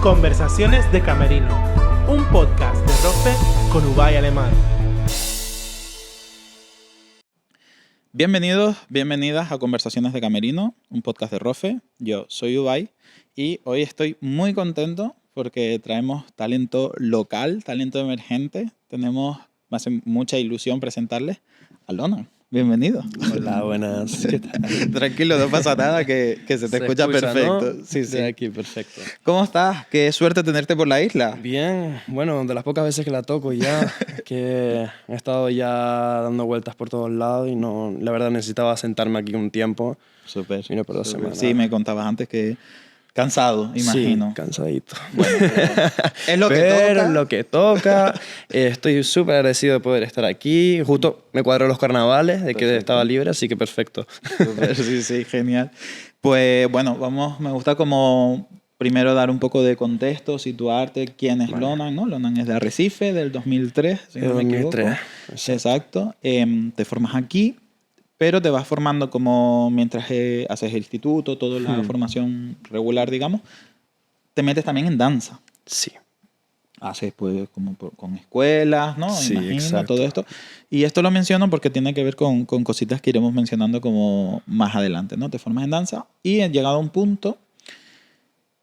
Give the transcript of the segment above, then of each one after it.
Conversaciones de Camerino, un podcast de Rofe con Ubay Alemán. Bienvenidos, bienvenidas a Conversaciones de Camerino, un podcast de Rofe. Yo soy Ubay y hoy estoy muy contento porque traemos talento local, talento emergente. Me hace mucha ilusión presentarles a Lona. Bienvenido. Hola, buenas. ¿Qué tal? Tranquilo, no pasa nada, que se te escucha perfecto. ¿No? Sí, sí. De aquí, perfecto. ¿Cómo estás? Qué suerte tenerte por la isla. Bien, bueno, de las pocas veces que la toco ya, que he estado ya dando vueltas por todos lados y no, la verdad necesitaba sentarme aquí un tiempo. Súper. Vine por 2 semanas. Sí, me contabas antes que cansado, imagino. Sí, cansadito. Bueno, es lo que Pero toca. es lo que toca. Estoy súper agradecido de poder estar aquí. Justo me cuadró los carnavales, de que Perfecto. estaba libre, así que perfecto. Súper, sí, sí, genial. Pues bueno, me gusta como primero dar un poco de contexto, situarte quién es Lonan, ¿no? Lonan es de Arrecife, del 2003, si no me equivoco. 2003, Exacto. Te formas aquí, pero te vas formando como mientras haces el instituto, toda la formación regular, digamos, te metes también en danza. Sí. Haces pues como con escuelas, ¿no? Sí, Imagino, exacto. todo esto. Y esto lo menciono porque tiene que ver con cositas que iremos mencionando como más adelante, ¿no? Te formas en danza y llegado a un punto,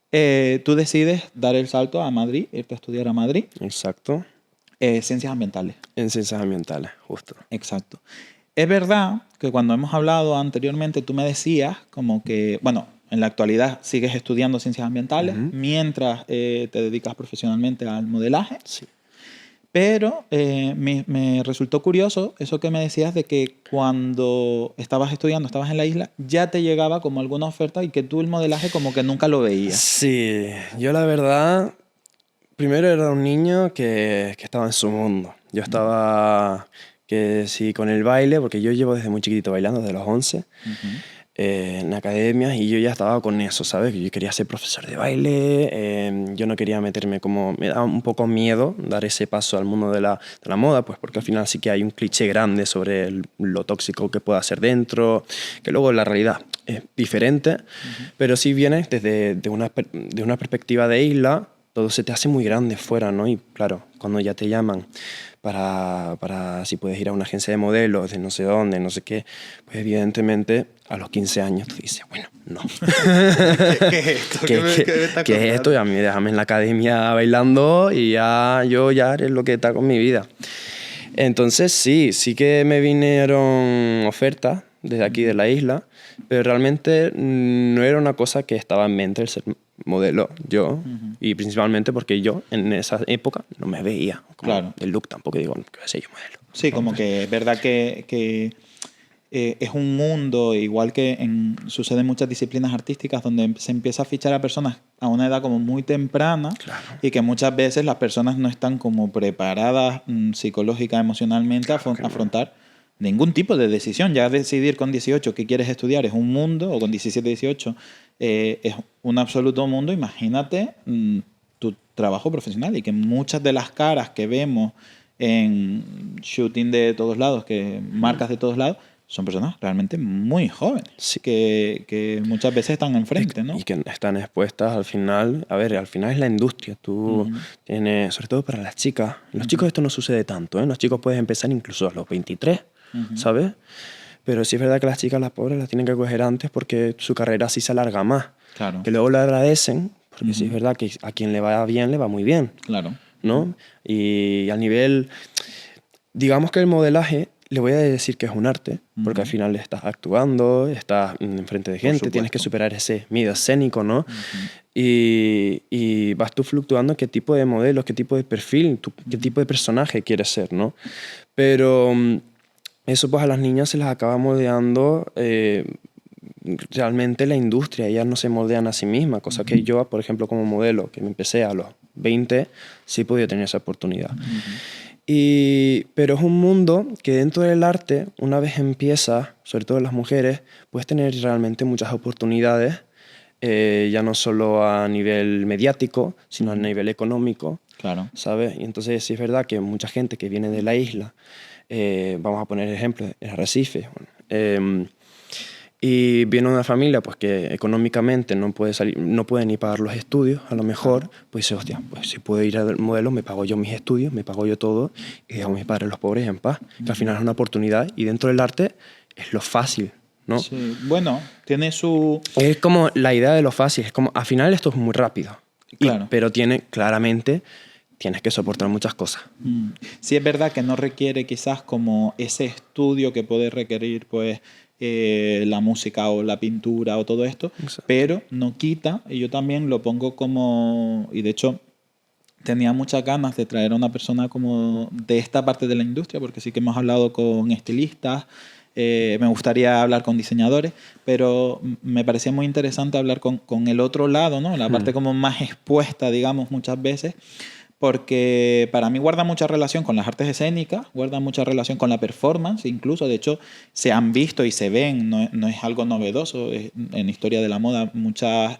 tú decides dar el salto a Madrid, irte a estudiar a Madrid, Exacto. ciencias ambientales. En ciencias ambientales, justo. Exacto. Es verdad que cuando hemos hablado anteriormente, tú me decías como que, bueno, en la actualidad sigues estudiando ciencias ambientales mientras te dedicas profesionalmente al modelaje. Sí. Pero me resultó curioso eso que me decías de que cuando estabas estudiando, estabas en la isla, ya te llegaba como alguna oferta y que tú el modelaje como que nunca lo veías. Sí, yo la verdad, primero era un niño que estaba en su mundo. Yo estaba, que sí, con el baile, porque yo llevo desde muy chiquitito bailando, desde los 11, en academias, y yo ya estaba con eso, ¿sabes? Yo quería ser profesor de baile, yo no quería meterme como... Me daba un poco miedo dar ese paso al mundo de la moda, pues porque al final sí que hay un cliché grande sobre lo tóxico que pueda ser dentro, que luego la realidad es diferente, pero si vienes desde de una perspectiva de isla, todo se te hace muy grande fuera, ¿no? Y claro, cuando ya te llaman para si puedes ir a una agencia de modelos, de no sé dónde, no sé qué, pues evidentemente a los 15 años tú dices, bueno, no. ¿Qué es esto? ¿Qué me estás es contando? esto? Y a mí déjame en la academia bailando y yo ya haré lo que está con mi vida. Entonces sí que me vinieron ofertas desde aquí de la isla, pero realmente no era una cosa que estaba en mente el ser modelo yo, y principalmente porque yo en esa época no me veía como Claro. el look tampoco, digo, ¿qué voy a ser yo modelo? Sí, como que es verdad que es un mundo, igual que sucede en muchas disciplinas artísticas, donde se empieza a fichar a personas a una edad como muy temprana. Claro. Y que muchas veces las personas no están como preparadas psicológica, emocionalmente a afrontar ningún tipo de decisión. Ya decidir con 18 qué quieres estudiar es un mundo, o con 17, 18 es un absoluto mundo. Imagínate tu trabajo profesional, y que muchas de las caras que vemos en shooting de todos lados, que marcas de todos lados, son personas realmente muy jóvenes, Sí. que muchas veces están enfrente, ¿no? Y que están expuestas al final, a ver, al final es la industria, tú tienes, sobre todo para las chicas, los chicos esto no sucede tanto, ¿eh? Los chicos puedes empezar incluso a los 23, ¿sabes? Pero sí es verdad que las chicas, las pobres, las tienen que coger antes porque su carrera sí se alarga más. Claro. Que luego le agradecen, porque sí es verdad que a quien le va bien, le va muy bien, Claro. ¿no? Y al nivel, digamos que el modelaje, le voy a decir que es un arte, porque al final estás actuando, estás enfrente de gente, tienes que supuesto. superar ese miedo escénico, ¿no? Y vas tú fluctuando qué tipo de modelos, qué tipo de perfil, qué tipo de personaje quieres ser, ¿no? Pero eso pues a las niñas se las acaba moldeando realmente la industria, ellas no se moldean a sí mismas, cosa que yo, por ejemplo, como modelo, que me empecé a los 20, sí he podido tener esa oportunidad. Pero es un mundo que dentro del arte, una vez empiezas, sobre todo las mujeres, puedes tener realmente muchas oportunidades, ya no solo a nivel mediático, sino a nivel económico, Claro. ¿sabes? Y entonces sí es verdad que mucha gente que viene de la isla, vamos a poner ejemplos, en Arrecife, Y viene una familia pues que económicamente no puede salir, no puede ni pagar los estudios, a lo mejor, pues dice, hostia, pues si puedo ir al modelo, me pago yo mis estudios, me pago yo todo y dejo a mis padres los pobres en paz. Que al final es una oportunidad y dentro del arte es lo fácil, ¿no? Sí. Bueno, tiene su... Es como la idea de lo fácil, es como, al final esto es muy rápido, Claro. pero claramente tienes que soportar muchas cosas. Sí, es verdad que no requiere quizás como ese estudio que puede requerir pues la música o la pintura o todo esto, Exacto. pero no quita, y yo también lo pongo como, y de hecho tenía muchas ganas de traer a una persona como de esta parte de la industria, porque sí que hemos hablado con estilistas, me gustaría hablar con diseñadores, pero me parecía muy interesante hablar con el otro lado, ¿no? La parte como más expuesta, digamos, muchas veces, porque para mí guarda mucha relación con las artes escénicas, guarda mucha relación con la performance, incluso, de hecho, se han visto y se ven, no es algo novedoso, en historia de la moda, muchas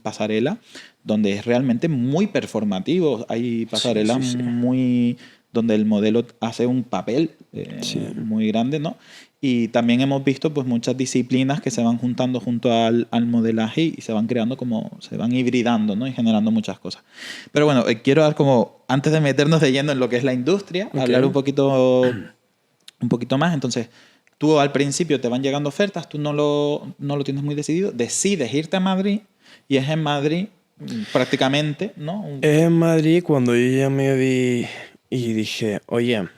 pasarelas, donde es realmente muy performativo, hay pasarelas sí. muy donde el modelo hace un papel muy grande, ¿no? Y también hemos visto pues muchas disciplinas que se van juntando junto al modelaje y se van creando como, se van hibridando, ¿no? Y generando muchas cosas. Pero bueno, quiero dar como, antes de meternos de lleno en lo que es la industria, hablar un poquito más. Entonces, tú al principio te van llegando ofertas, tú no lo tienes muy decidido, decides irte a Madrid y es en Madrid prácticamente, ¿no? Es en Madrid cuando yo ya me vi y dije, oye,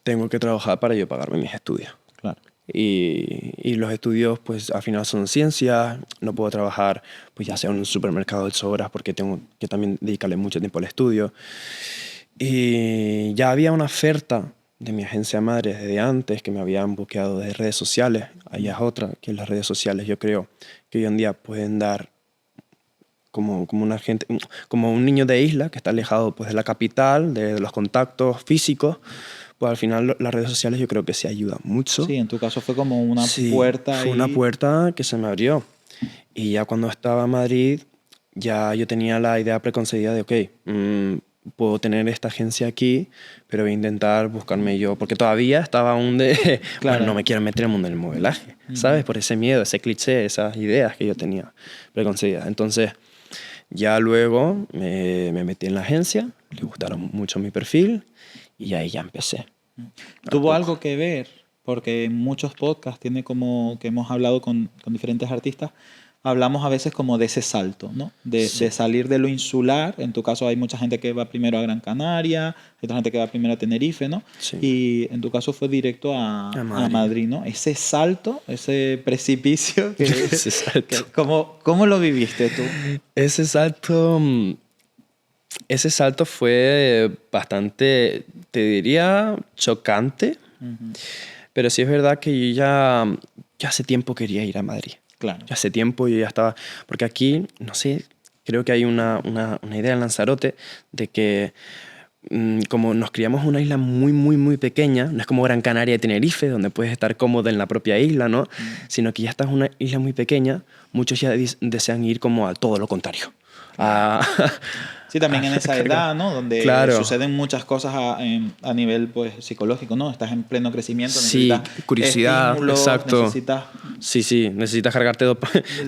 tengo que trabajar para yo pagarme mis estudios. Claro. Y los estudios, pues al final son ciencias, no puedo trabajar, pues ya sea en un supermercado de 8 horas porque tengo que también dedicarle mucho tiempo al estudio. Y ya había una oferta de mi agencia madre desde antes que me habían buqueado de redes sociales. Ahí es otra, que las redes sociales yo creo que hoy en día pueden dar como una gente, como un niño de isla que está alejado pues, de la capital, de los contactos físicos. Pues al final las redes sociales yo creo que se ayudan mucho. Sí, en tu caso fue como una puerta. Fue una puerta que se me abrió. Y ya cuando estaba en Madrid, ya yo tenía la idea preconcebida de, ok, puedo tener esta agencia aquí, pero voy a intentar buscarme yo, porque todavía estaba aún de, Claro. bueno, no me quiero meter en el mundo del modelaje, ¿sabes? Por ese miedo, ese cliché, esas ideas que yo tenía preconcebidas. Entonces, ya luego me metí en la agencia, le gustaron mucho mi perfil y ahí ya empecé. ¿Tuvo algo que ver? Porque en muchos podcasts tiene como que hemos hablado con diferentes artistas, hablamos a veces como de ese salto, ¿no? De salir de lo insular. En tu caso hay mucha gente que va primero a Gran Canaria, hay otra gente que va primero a Tenerife, ¿no? Sí. Y en tu caso fue directo a Madrid, ¿no? Ese salto, ese precipicio. Ese salto. ¿Cómo lo viviste tú? Ese salto fue bastante, te diría, chocante. Pero sí es verdad que yo ya hace tiempo quería ir a Madrid. Claro. Ya hace tiempo yo ya estaba... Porque aquí, no sé, creo que hay una idea en Lanzarote de que como nos criamos en una isla muy, muy, muy pequeña, no es como Gran Canaria y Tenerife, donde puedes estar cómodo en la propia isla, ¿no? Sino que ya estás en una isla muy pequeña, muchos ya desean ir como a todo lo contrario. Sí, también en esa edad, ¿no? Donde suceden muchas cosas a nivel pues, psicológico, ¿no? Estás en pleno crecimiento, necesitas curiosidad, exacto. Necesitas cargarte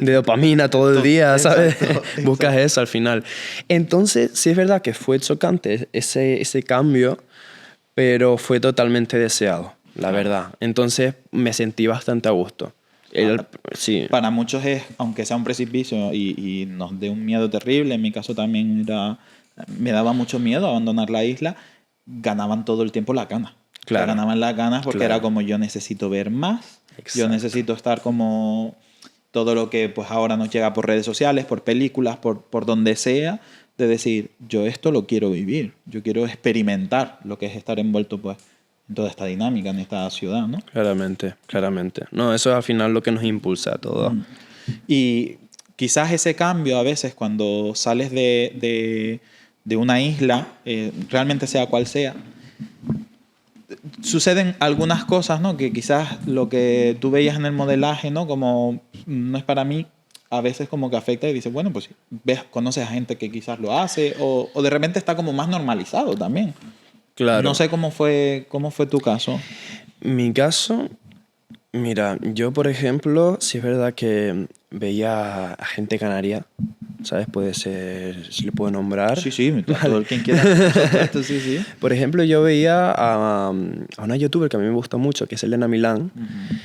de dopamina todo el día, ¿sabes? Buscas eso al final. Entonces, sí es verdad que fue chocante ese cambio, pero fue totalmente deseado, la verdad. Entonces, me sentí bastante a gusto. Para muchos es, aunque sea un precipicio y nos dé un miedo terrible, en mi caso también me daba mucho miedo abandonar la isla, ganaban todo el tiempo las ganas. Claro. Ganaban las ganas porque era como yo necesito ver más, yo necesito estar como todo lo que pues ahora nos llega por redes sociales, por películas, por donde sea, de decir, yo esto lo quiero vivir, yo quiero experimentar lo que es estar envuelto pues en toda esta dinámica, en esta ciudad, ¿no? Claramente. No, eso es al final lo que nos impulsa a todos. Y quizás ese cambio a veces cuando sales de una isla, realmente sea cual sea, suceden algunas cosas, ¿no? Que quizás lo que tú veías en el modelaje, ¿no? Como no es para mí, a veces como que afecta y dices, bueno, pues conoces a gente que quizás lo hace o de repente está como más normalizado también. Claro. No sé cómo fue tu caso. Mi caso, Mira, yo por ejemplo, sí es verdad que veía a gente canaria, ¿sabes? Puede ser, si le puedo nombrar. Sí, todo el quien quiera. Por supuesto, sí. Por ejemplo, yo veía a una youtuber que a mí me gusta mucho, que es Elena Milán.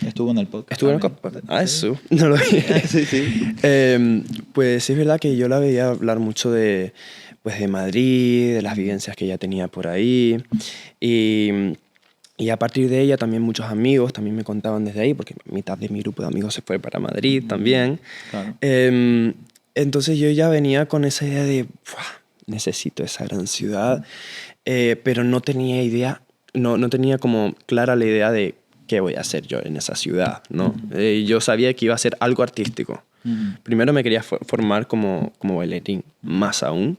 Estuvo en el podcast. Estuvo en el también. podcast. Ah, eso, no lo vi. Sí. Pues sí es verdad que yo la veía hablar mucho de, pues, de Madrid, de las vivencias que ella tenía por ahí. Y a partir de ella también muchos amigos también me contaban desde ahí, porque mitad de mi grupo de amigos se fue para Madrid también. Claro. Entonces yo ya venía con esa idea de, "Buah, necesito esa gran ciudad", pero no tenía idea, no tenía como clara la idea de qué voy a hacer yo en esa ciudad, ¿no? Yo sabía que iba a ser algo artístico. Primero me quería formar como bailarín, más aún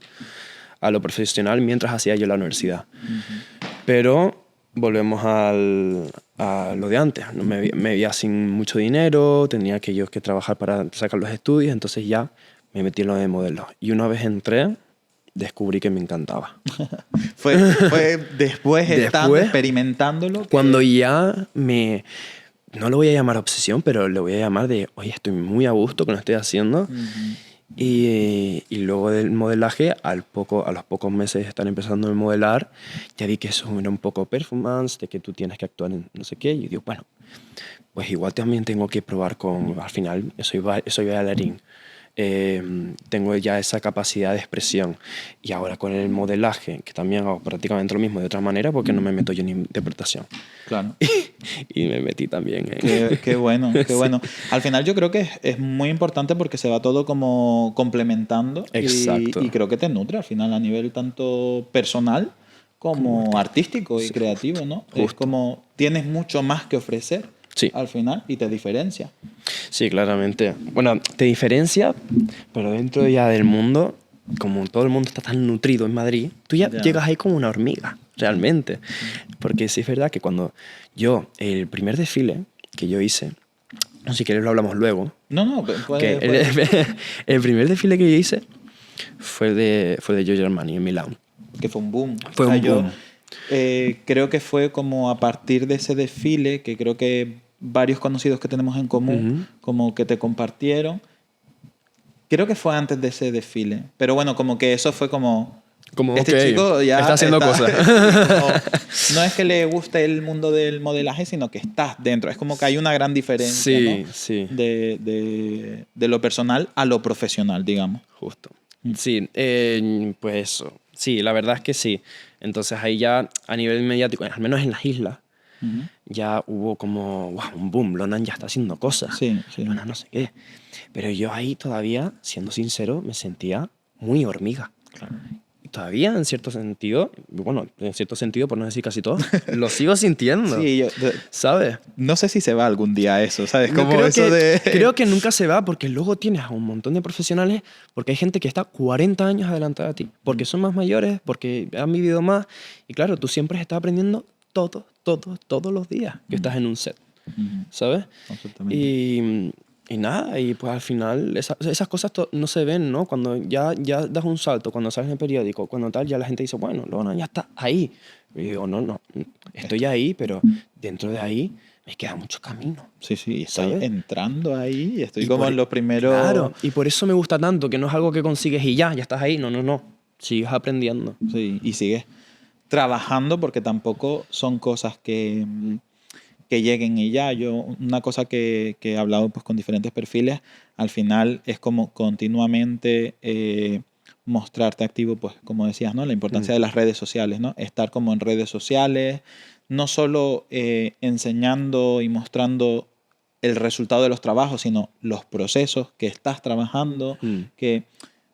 a lo profesional mientras hacía yo la universidad. Pero volvemos a lo de antes. ¿No? Me veía sin mucho dinero, tenía que trabajar para sacar los estudios, entonces ya me metí en lo de modelos. Y una vez entré, descubrí que me encantaba. Fue después estando experimentándolo. Cuando ya no lo voy a llamar obsesión, pero le voy a llamar de, oye, estoy muy a gusto con lo que estoy haciendo. Y luego del modelaje, a los pocos meses de estar empezando a modelar, ya vi que eso era un poco performance, de que tú tienes que actuar en no sé qué. Y digo, bueno, pues igual también tengo que probar al final, soy bailarín. Tengo ya esa capacidad de expresión. Y ahora con el modelaje, que también hago prácticamente lo mismo de otra manera, porque no me meto yo en interpretación. Claro. Y me metí también en... Qué bueno, qué bueno. Al final yo creo que es muy importante porque se va todo como complementando. Exacto. Y creo que te nutre al final a nivel tanto personal como artístico y creativo, ¿no? Es como tienes mucho más que ofrecer al final y te diferencia. Sí, claramente. Bueno, te diferencia, pero dentro ya del mundo, como todo el mundo está tan nutrido en Madrid, tú ya llegas ahí como una hormiga, realmente. Porque sí es verdad que cuando el primer desfile que yo hice, no sé si quieres lo hablamos luego. No, puede. El primer desfile que yo hice fue de Giorgio Armani en Milán. Que fue un boom. Fue un boom. Creo que fue como a partir de ese desfile, que creo que varios conocidos que tenemos en común, como que te compartieron. Creo que fue antes de ese desfile. Pero bueno, como que eso fue como este chico ya está haciendo cosas. No es que le guste el mundo del modelaje, sino que estás dentro. Es como que hay una gran diferencia, ¿no? Sí. De lo personal a lo profesional, digamos. Justo. Sí, pues eso. Sí, la verdad es que sí. Entonces ahí ya a nivel mediático, al menos en las islas, ya hubo como un boom. Lonan ya está haciendo cosas. Sí. Lonan no sé qué. Pero yo ahí todavía, siendo sincero, me sentía muy hormiga. Claro. Y todavía, en cierto sentido, por no decir casi todo, lo sigo sintiendo. Sí, ¿sabes? No sé si se va algún día eso, ¿sabes? Como Creo que nunca se va, porque luego tienes a un montón de profesionales, porque hay gente que está 40 años adelantada a ti, porque son más mayores, porque han vivido más. Y claro, tú siempre estás aprendiendo todos los días que estás en un set, ¿sabes? Y nada, y pues al final esas cosas no se ven, ¿no? Cuando ya das un salto, cuando sales en el periódico, cuando tal, ya la gente dice, bueno, Lona ya está ahí. Y digo, no, estoy ahí, pero dentro de ahí me queda mucho camino. Sí, estoy entrando ahí y estoy y en los primeros... Claro, y por eso me gusta tanto, que no es algo que consigues y ya estás ahí. No, sigues aprendiendo. Sí, y sigues trabajando porque tampoco son cosas que lleguen y ya. Una cosa que he hablado pues, con diferentes perfiles, al final es como continuamente mostrarte activo, pues como decías, ¿no? La importancia de las redes sociales, ¿no? Estar como en redes sociales, no solo enseñando y mostrando el resultado de los trabajos, sino los procesos que estás trabajando, que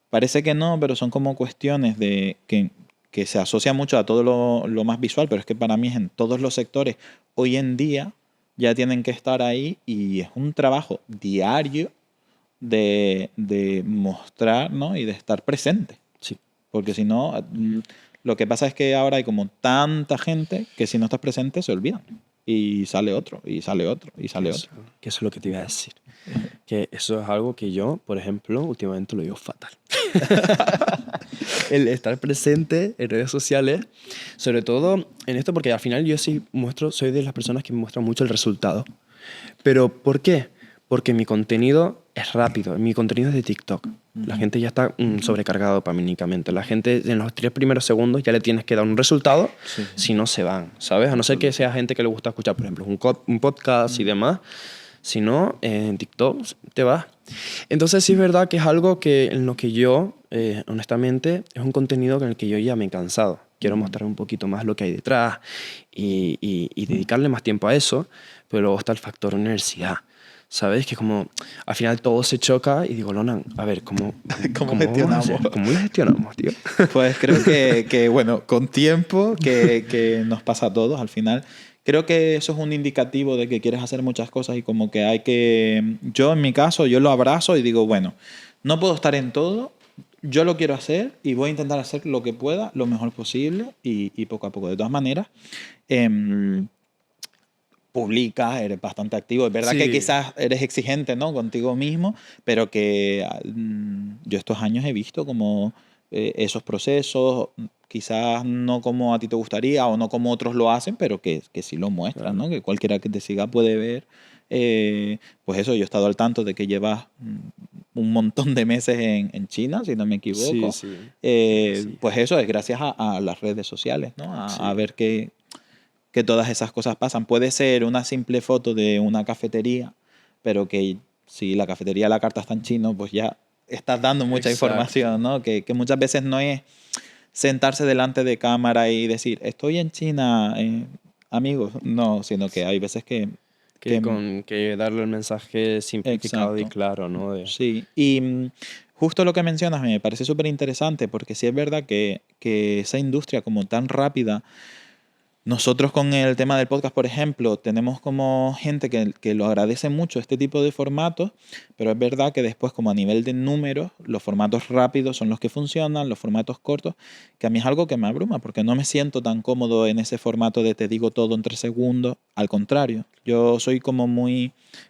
parece que no, pero son como cuestiones de que se asocia mucho a todo lo más visual, pero es que para mí es en todos los sectores. Hoy en día ya tienen que estar ahí y es un trabajo diario de mostrar, ¿no? Y de estar presente. Sí. Porque si no, lo que pasa es que ahora hay como tanta gente que si no estás presente se olvidan. Y sale otro, y sale otro, y sale otro. Que eso es lo que te iba a decir. Que eso es algo que yo, por ejemplo, últimamente lo digo fatal. El estar presente en redes sociales, sobre todo en esto, porque al final yo soy de las personas que muestran mucho el resultado. ¿Pero por qué? Porque mi contenido es rápido, mi contenido es de TikTok. La gente ya está sobrecargada dopamínicamente. La gente en los 3 primeros segundos ya le tienes que dar un resultado, si no se van, ¿sabes? A no ser que sea gente que le gusta escuchar, por ejemplo, un podcast y demás. Si no, en TikTok te vas. Entonces sí es verdad que es algo en lo que yo, honestamente, es un contenido en el que yo ya me he cansado. Quiero mostrar un poquito más lo que hay detrás y dedicarle más tiempo a eso, pero luego está el factor universidad. ¿Sabes? Que como al final todo se choca y digo, Lonan, a ver, ¿cómo gestionamos? ¿Cómo lo gestionamos, tío? Pues creo que bueno, con tiempo, que nos pasa a todos al final. Creo que eso es un indicativo de que quieres hacer muchas cosas y como que hay que... Yo en mi caso, yo lo abrazo y digo, bueno, no puedo estar en todo, yo lo quiero hacer y voy a intentar hacer lo que pueda, lo mejor posible y poco a poco. De todas maneras, publicas, eres bastante activo. Es verdad que quizás eres exigente, ¿no? Contigo mismo, pero que yo estos años he visto como esos procesos, quizás no como a ti te gustaría o no como otros lo hacen, pero que sí lo muestran, ¿no? Que cualquiera que te siga puede ver. Pues eso, yo he estado al tanto de que llevas un montón de meses en China, si no me equivoco. Pues eso es gracias a las redes sociales, ¿no? A ver que todas esas cosas pasan. Puede ser una simple foto de una cafetería, pero que si la cafetería la carta está en chino, pues ya estás dando mucha información, ¿no? Que muchas veces no es sentarse delante de cámara y decir, estoy en China, amigos. No, sino que hay veces que darle el mensaje simplificado y claro, ¿no? Sí, y justo lo que mencionas me parece súper interesante porque sí es verdad que esa industria como tan rápida. Nosotros con el tema del podcast, por ejemplo, tenemos como gente que lo agradece mucho este tipo de formatos, pero es verdad que después como a nivel de números, los formatos rápidos son los que funcionan, los formatos cortos, que a mí es algo que me abruma porque no me siento tan cómodo en ese formato de te digo todo en 3 segundos. Al contrario, yo soy como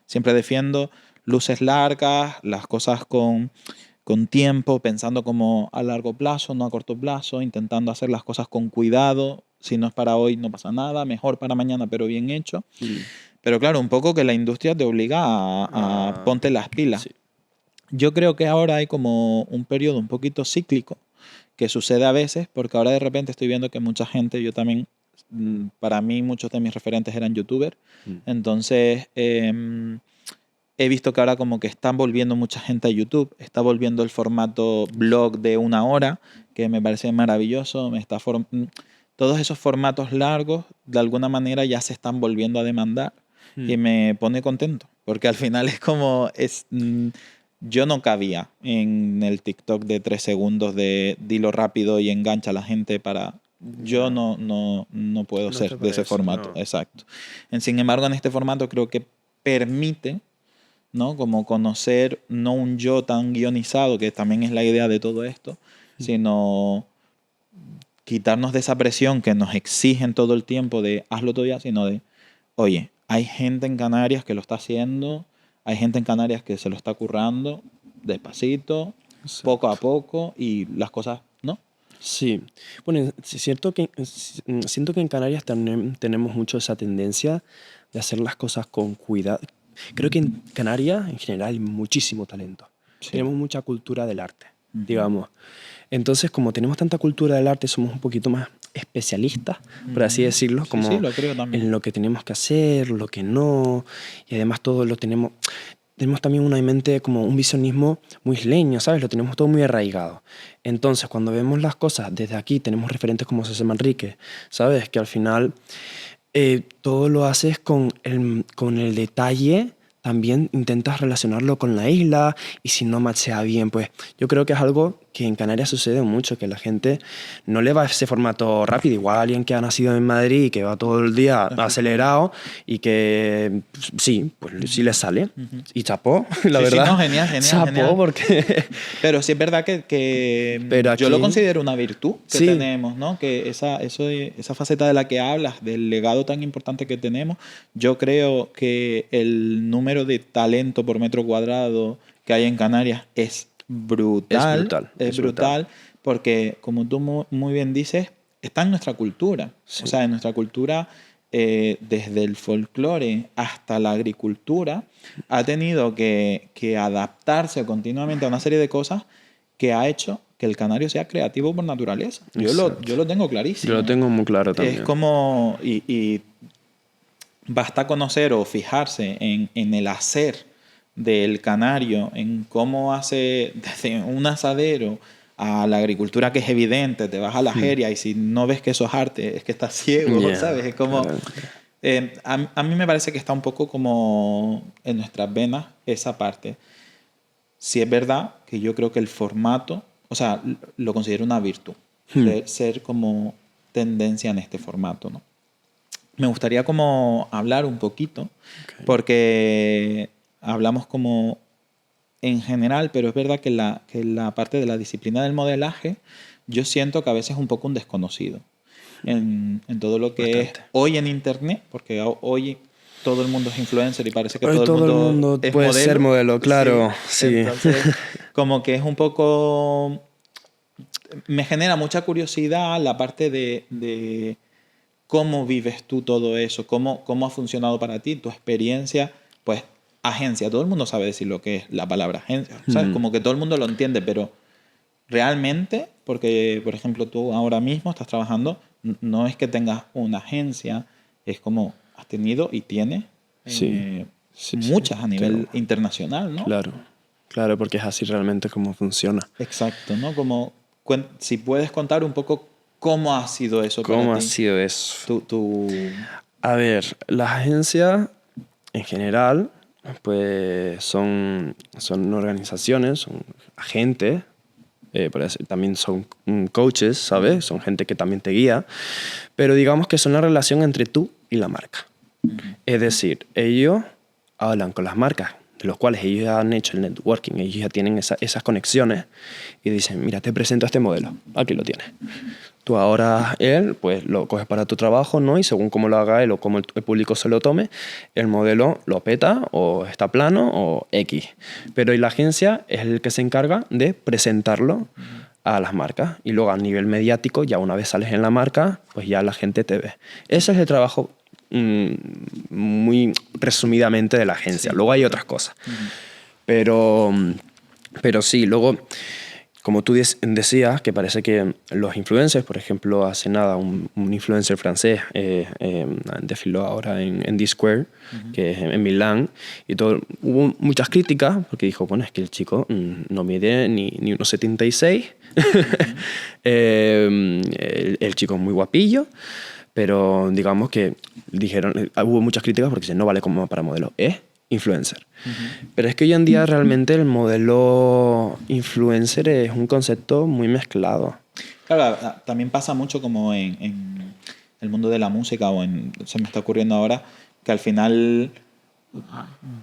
siempre defiendo luces largas, las cosas con tiempo, pensando como a largo plazo, no a corto plazo, intentando hacer las cosas con cuidado. Si no es para hoy, no pasa nada. Mejor para mañana, pero bien hecho. Pero claro, un poco que la industria te obliga a ponte las pilas. Sí. Yo creo que ahora hay como un periodo un poquito cíclico que sucede a veces, porque ahora de repente estoy viendo que mucha gente, yo también, para mí muchos de mis referentes eran youtubers. Entonces, he visto que ahora como que están volviendo mucha gente a YouTube, está volviendo el formato blog de 1 hora, que me parece maravilloso, todos esos formatos largos de alguna manera ya se están volviendo a demandar y me pone contento, porque al final es como, yo no cabía en el TikTok de 3 segundos de dilo rápido y engancha a la gente para... Yo no puedo ser de ese formato, exacto. Sin embargo, en este formato creo que permite, ¿no? Como conocer no un yo tan guionizado, que también es la idea de todo esto, sino quitarnos de esa presión que nos exigen todo el tiempo de hazlo todo ya, sino de, oye, hay gente en Canarias que lo está haciendo, hay gente en Canarias que se lo está currando despacito, poco a poco y las cosas, ¿no? Sí. Bueno, es cierto que siento que en Canarias también tenemos mucho esa tendencia de hacer las cosas con cuidado. Creo que en Canarias, en general, hay muchísimo talento. Sí. Tenemos mucha cultura del arte, digamos. Entonces, como tenemos tanta cultura del arte, somos un poquito más especialistas, por así decirlo, como sí, lo creo también. en lo que tenemos que hacer, lo que no, y además todo lo tenemos también una mente como un visionismo muy isleño, ¿sabes? Lo tenemos todo muy arraigado. Entonces, cuando vemos las cosas desde aquí, tenemos referentes como José Manrique, ¿sabes? Que al final todo lo haces con el detalle, también intentas relacionarlo con la isla y si no machea bien, pues yo creo que es algo que en Canarias sucede mucho, que la gente no le va a ese formato rápido, igual a alguien que ha nacido en Madrid y que va todo el día acelerado y que sí, pues sí le sale y chapó, la verdad. Sí, no, genial. Chapó porque... Pero sí es verdad que Pero aquí... yo lo considero una virtud que tenemos, ¿no? Que esa faceta de la que hablas, del legado tan importante que tenemos, yo creo que el número de talento por metro cuadrado que hay en Canarias es brutal. Es brutal porque, como tú muy bien dices, está en nuestra cultura. Sí. O sea, en nuestra cultura desde el folclore hasta la agricultura, ha tenido que adaptarse continuamente a una serie de cosas que ha hecho que el canario sea creativo por naturaleza. Yo lo tengo clarísimo. Yo lo tengo muy claro también. Es como... Y basta conocer o fijarse en el hacer del canario, en cómo hace desde un asadero a la agricultura, que es evidente, te vas a la feria y si no ves que eso es arte, es que estás ciego, ¿sabes? Es como... a mí me parece que está un poco como en nuestras venas esa parte. Sí es verdad que yo creo que el formato, o sea, lo considero una virtud, de ser como tendencia en este formato, ¿no? Me gustaría como hablar un poquito, porque hablamos como en general, pero es verdad que la parte de la disciplina del modelaje, yo siento que a veces es un poco un desconocido en todo lo que es hoy en Internet, porque hoy todo el mundo es influencer y parece que hoy todo el mundo es puede modelo. ser modelo, claro. Sí. Entonces, como que es un poco... Me genera mucha curiosidad la parte de cómo vives tú todo eso, cómo ha funcionado para ti, tu experiencia, pues agencia. Todo el mundo sabe decir lo que es la palabra agencia, ¿sabes? Como que todo el mundo lo entiende, pero realmente, porque por ejemplo tú ahora mismo estás trabajando, no es que tengas una agencia, es como has tenido y tienes muchas a nivel internacional, ¿no? Claro, porque es así realmente como funciona. Exacto, ¿no? Como si puedes contar un poco cómo ha sido eso para ti. ¿Cómo ha sido eso? A ver, las agencias en general pues son organizaciones, son agentes, también son coaches, ¿sabes? Son gente que también te guía, pero digamos que son la relación entre tú y la marca. Es decir, ellos hablan con las marcas, de los cuales ellos ya han hecho el networking, ellos ya tienen esas conexiones y dicen, mira, te presento este modelo, aquí lo tienes. Tú ahora él, pues lo coges para tu trabajo, ¿no? Y según cómo lo haga él o cómo el público se lo tome, el modelo lo peta o está plano o X. Pero la agencia es el que se encarga de presentarlo a las marcas. Y luego a nivel mediático, ya una vez sales en la marca, pues ya la gente te ve. Ese es el trabajo muy resumidamente de la agencia. Luego hay otras cosas. Pero sí, luego... Como tú decías, que parece que los influencers, por ejemplo, hace nada un influencer francés desfiló ahora en D-Square, que es en Milán, y hubo muchas críticas, porque dijo, bueno, es que el chico no mide ni 1,76, el chico es muy guapillo, pero digamos que hubo muchas críticas porque no vale como para modelo, es influencer. Pero es que hoy en día realmente el modelo influencer es un concepto muy mezclado. Claro, también pasa mucho como en el mundo de la música se me está ocurriendo ahora que al final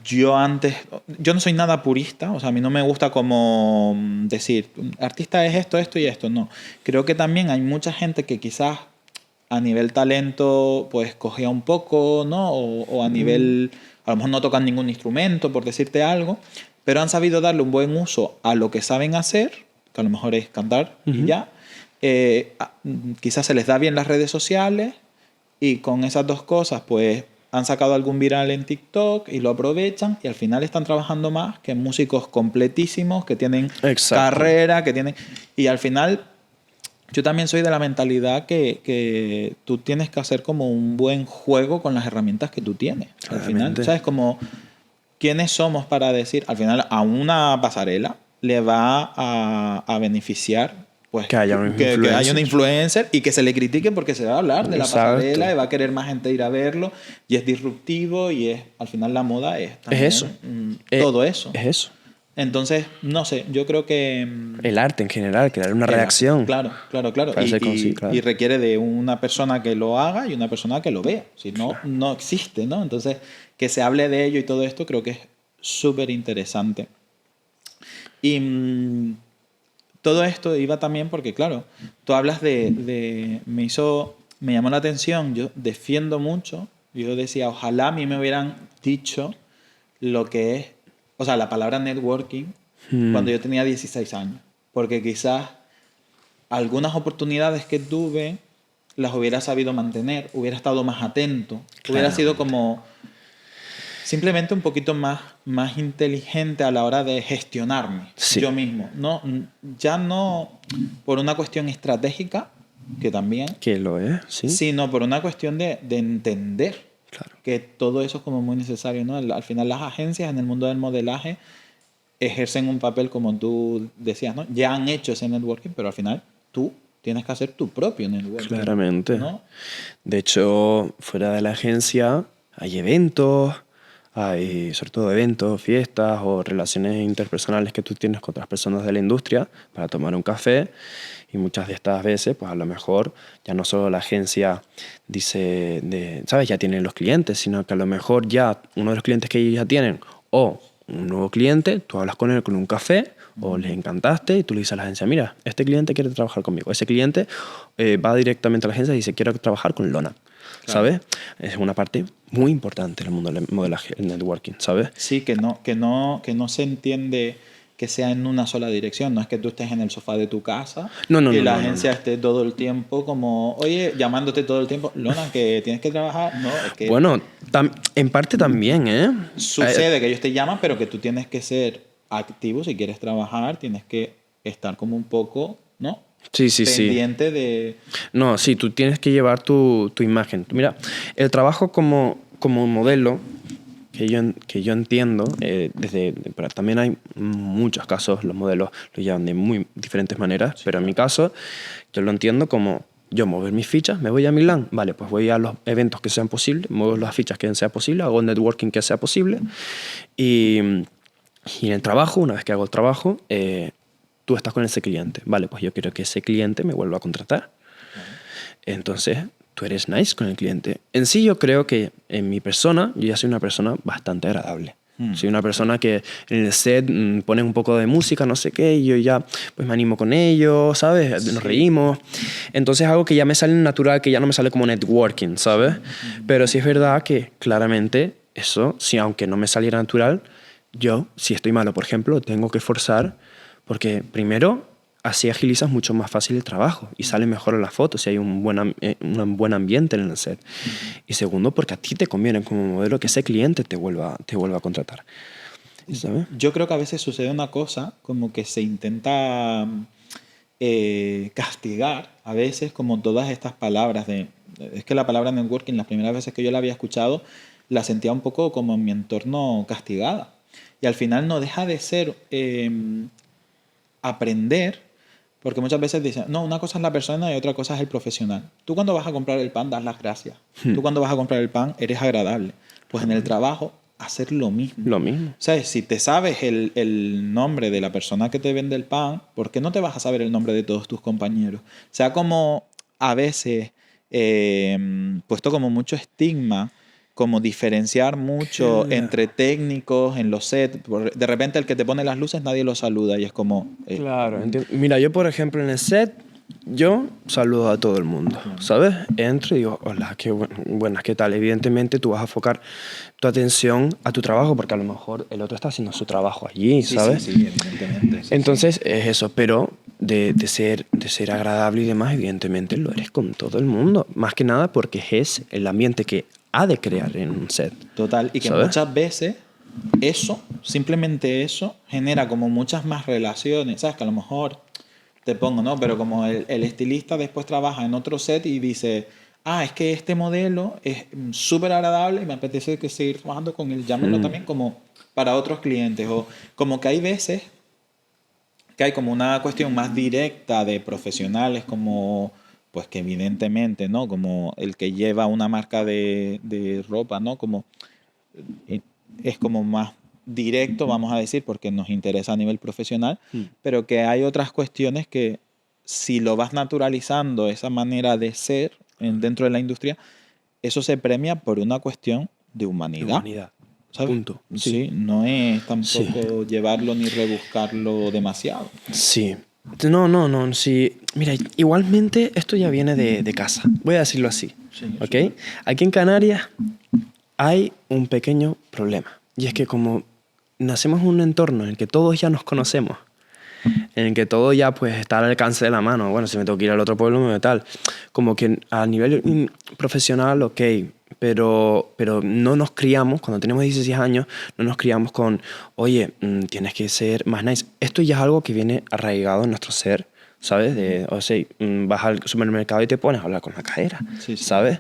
yo no soy nada purista, o sea, a mí no me gusta como decir artista es esto y esto, no. Creo que también hay mucha gente que quizás a nivel talento pues cogía un poco, ¿no? O a nivel... A lo mejor no tocan ningún instrumento, por decirte algo, pero han sabido darle un buen uso a lo que saben hacer, que a lo mejor es cantar y ya. Quizás se les da bien las redes sociales y con esas dos cosas pues han sacado algún viral en TikTok y lo aprovechan y al final están trabajando más que músicos completísimos que tienen carrera, que tienen... Y al final... Yo también soy de la mentalidad que tú tienes que hacer como un buen juego con las herramientas que tú tienes. Al final, ¿sabes? Como quiénes somos para decir, al final a una pasarela le va a beneficiar pues que haya un influencer y que se le critique porque se va a hablar de la pasarela y va a querer más gente ir a verlo y es disruptivo y al final la moda es también eso. Todo eso. Es eso. Entonces, no sé, yo creo que... El arte en general, crear una reacción. Claro. Y requiere de una persona que lo haga y una persona que lo vea. Si no, no existe, ¿no? Entonces, que se hable de ello y todo esto creo que es súper interesante. Y todo esto iba también porque, claro, tú hablas me llamó la atención, yo defiendo mucho, yo decía, ojalá a mí me hubieran dicho lo que es, o sea, la palabra networking cuando yo tenía 16 años. Porque quizás algunas oportunidades que tuve las hubiera sabido mantener, hubiera estado más atento, hubiera sido como simplemente un poquito más inteligente a la hora de gestionarme yo mismo. No, ya no por una cuestión estratégica, que también, Que lo es, sí. sino por una cuestión de entender Claro. que todo eso es como muy necesario, ¿no? Al final las agencias en el mundo del modelaje ejercen un papel, como tú decías, ¿no? Ya han hecho ese networking, pero al final tú tienes que hacer tu propio networking. Claramente. ¿No? De hecho, fuera de la agencia hay eventos, hay sobre todo eventos, fiestas o relaciones interpersonales que tú tienes con otras personas de la industria para tomar un café. Y muchas de estas veces, pues a lo mejor ya no solo la agencia dice, ¿sabes? Ya tienen los clientes, sino que a lo mejor ya uno de los clientes que ellos ya tienen o un nuevo cliente, tú hablas con él con un café o les encantaste y tú le dices a la agencia, mira, este cliente quiere trabajar conmigo. Ese cliente va directamente a la agencia y dice, quiero trabajar con Lona. Claro. ¿Sabes? Es una parte muy importante del mundo del modelaje, el networking, ¿sabes? Sí, que no se entiende que sea en una sola dirección. No es que tú estés en el sofá de tu casa y la agencia esté todo el tiempo como, oye, llamándote todo el tiempo, Lona, que tienes que trabajar. No, es que bueno, en parte también, ¿eh? Sucede que ellos te llaman, pero que tú tienes que ser activo si quieres trabajar, tienes que estar como un poco, ¿no? Sí, pendiente de... No, sí, tú tienes que llevar tu imagen. Mira, el trabajo como modelo, que yo entiendo, pero también hay muchos casos, los modelos lo llevan de muy diferentes maneras, sí. Pero en mi caso, yo lo entiendo como yo mover mis fichas, me voy a Milán, vale, pues voy a los eventos que sean posibles, muevo las fichas que sea posible, hago networking que sea posible, y en el trabajo, una vez que hago el trabajo, tú estás con ese cliente, vale, pues yo quiero que ese cliente me vuelva a contratar. Entonces, tú eres nice con el cliente. En sí, yo creo que en mi persona, yo ya soy una persona bastante agradable. Soy una persona que en el set ponen un poco de música, no sé qué, y yo ya pues me animo con ellos, ¿sabes? Nos reímos. Entonces, algo que ya me sale natural, que ya no me sale como networking, ¿sabes? Pero sí es verdad que claramente eso, si aunque no me saliera natural, yo, si estoy malo, por ejemplo, tengo que forzar, porque primero, así agilizas mucho más fácil el trabajo y sale mejor en las fotos si hay un buen ambiente en el set. Y segundo, porque a ti te conviene como modelo que ese cliente te vuelva a contratar. ¿Sabes? Yo creo que a veces sucede una cosa como que se intenta castigar a veces como todas estas palabras es que la palabra networking, las primeras veces que yo la había escuchado, la sentía un poco como en mi entorno castigada. Y al final no deja de ser aprender, porque muchas veces dicen, no, una cosa es la persona y otra cosa es el profesional. Tú cuando vas a comprar el pan das las gracias. Tú cuando vas a comprar el pan eres agradable. Pues en el trabajo hacer lo mismo. Lo mismo. O sea, si te sabes el nombre de la persona que te vende el pan, ¿por qué no te vas a saber el nombre de todos tus compañeros? O sea, como a veces puesto como mucho estigma, como diferenciar mucho entre técnicos en los sets. De repente el que te pone las luces nadie lo saluda y es como... Claro, entiendo. Mira, yo por ejemplo en el set, yo saludo a todo el mundo, ¿sabes? Entro y digo, hola, qué buenas, ¿qué tal? Evidentemente tú vas a enfocar tu atención a tu trabajo porque a lo mejor el otro está haciendo su trabajo allí, ¿sabes? Sí, evidentemente. Entonces es eso, pero de ser agradable y demás, evidentemente lo eres con todo el mundo. Más que nada porque es el ambiente que ha de crear en un set. Total, y que ¿sabes? Muchas veces eso, simplemente eso, genera como muchas más relaciones, ¿sabes? Que a lo mejor te pongo, ¿no? Pero como el estilista después trabaja en otro set y dice, es que este modelo es súper agradable y me apetece que seguir trabajando con él, llámenlo también como para otros clientes, o como que hay veces que hay como una cuestión más directa de profesionales como... pues que evidentemente, ¿no? Como el que lleva una marca de ropa, ¿no? Como es como más directo, vamos a decir, porque nos interesa a nivel profesional, pero que hay otras cuestiones que si lo vas naturalizando, esa manera de ser dentro de la industria, eso se premia por una cuestión de humanidad. ¿Sabes? Punto. Sí, no es tampoco llevarlo ni rebuscarlo demasiado. Sí. No, sí. Mira, igualmente esto ya viene de casa. Voy a decirlo así, ¿ok? Aquí en Canarias hay un pequeño problema. Y es que como nacemos en un entorno en el que todos ya nos conocemos, en el que todo ya pues está al alcance de la mano. Bueno, si me tengo que ir al otro pueblo, me voy tal. Como que a nivel profesional, ok, pero no nos criamos, cuando tenemos 16 años, no nos criamos con, oye, tienes que ser más nice. Esto ya es algo que viene arraigado en nuestro ser, ¿sabes? O sea, vas al supermercado y te pones a hablar con la cajera, Sí, sí. ¿sabes?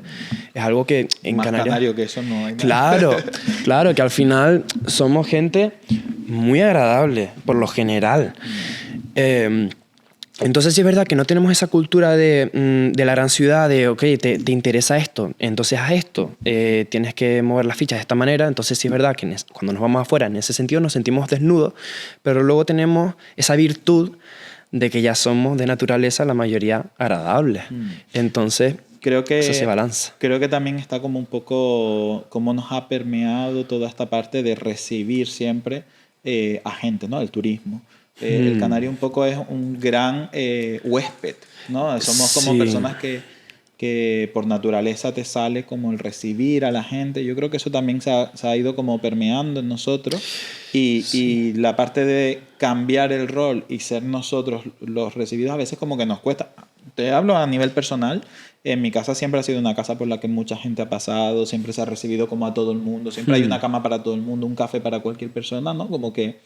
Es algo que en Más Canarias... canario que eso no hay nada. Claro, claro, que al final somos gente muy agradable, por lo general. Entonces sí es verdad que no tenemos esa cultura de la gran ciudad de, ok, te interesa esto, entonces haz esto, tienes que mover las fichas de esta manera. Entonces sí es verdad que cuando nos vamos afuera en ese sentido nos sentimos desnudos, pero luego tenemos esa virtud de que ya somos de naturaleza la mayoría agradables. Entonces Creo que, eso se balanza. creo que también está como un poco cómo nos ha permeado toda esta parte de recibir siempre a gente, ¿no? El turismo. El canario un poco es un gran huésped, ¿no? Somos como Sí. personas que por naturaleza te sale como el recibir a la gente. Yo creo que eso también se ha ido como permeando en nosotros y la parte de cambiar el rol y ser nosotros los recibidos a veces como que nos cuesta. Te hablo a nivel personal. En mi casa siempre ha sido una casa por la que mucha gente ha pasado, siempre se ha recibido como a todo el mundo, siempre hay una cama para todo el mundo, un café para cualquier persona, ¿no? Como que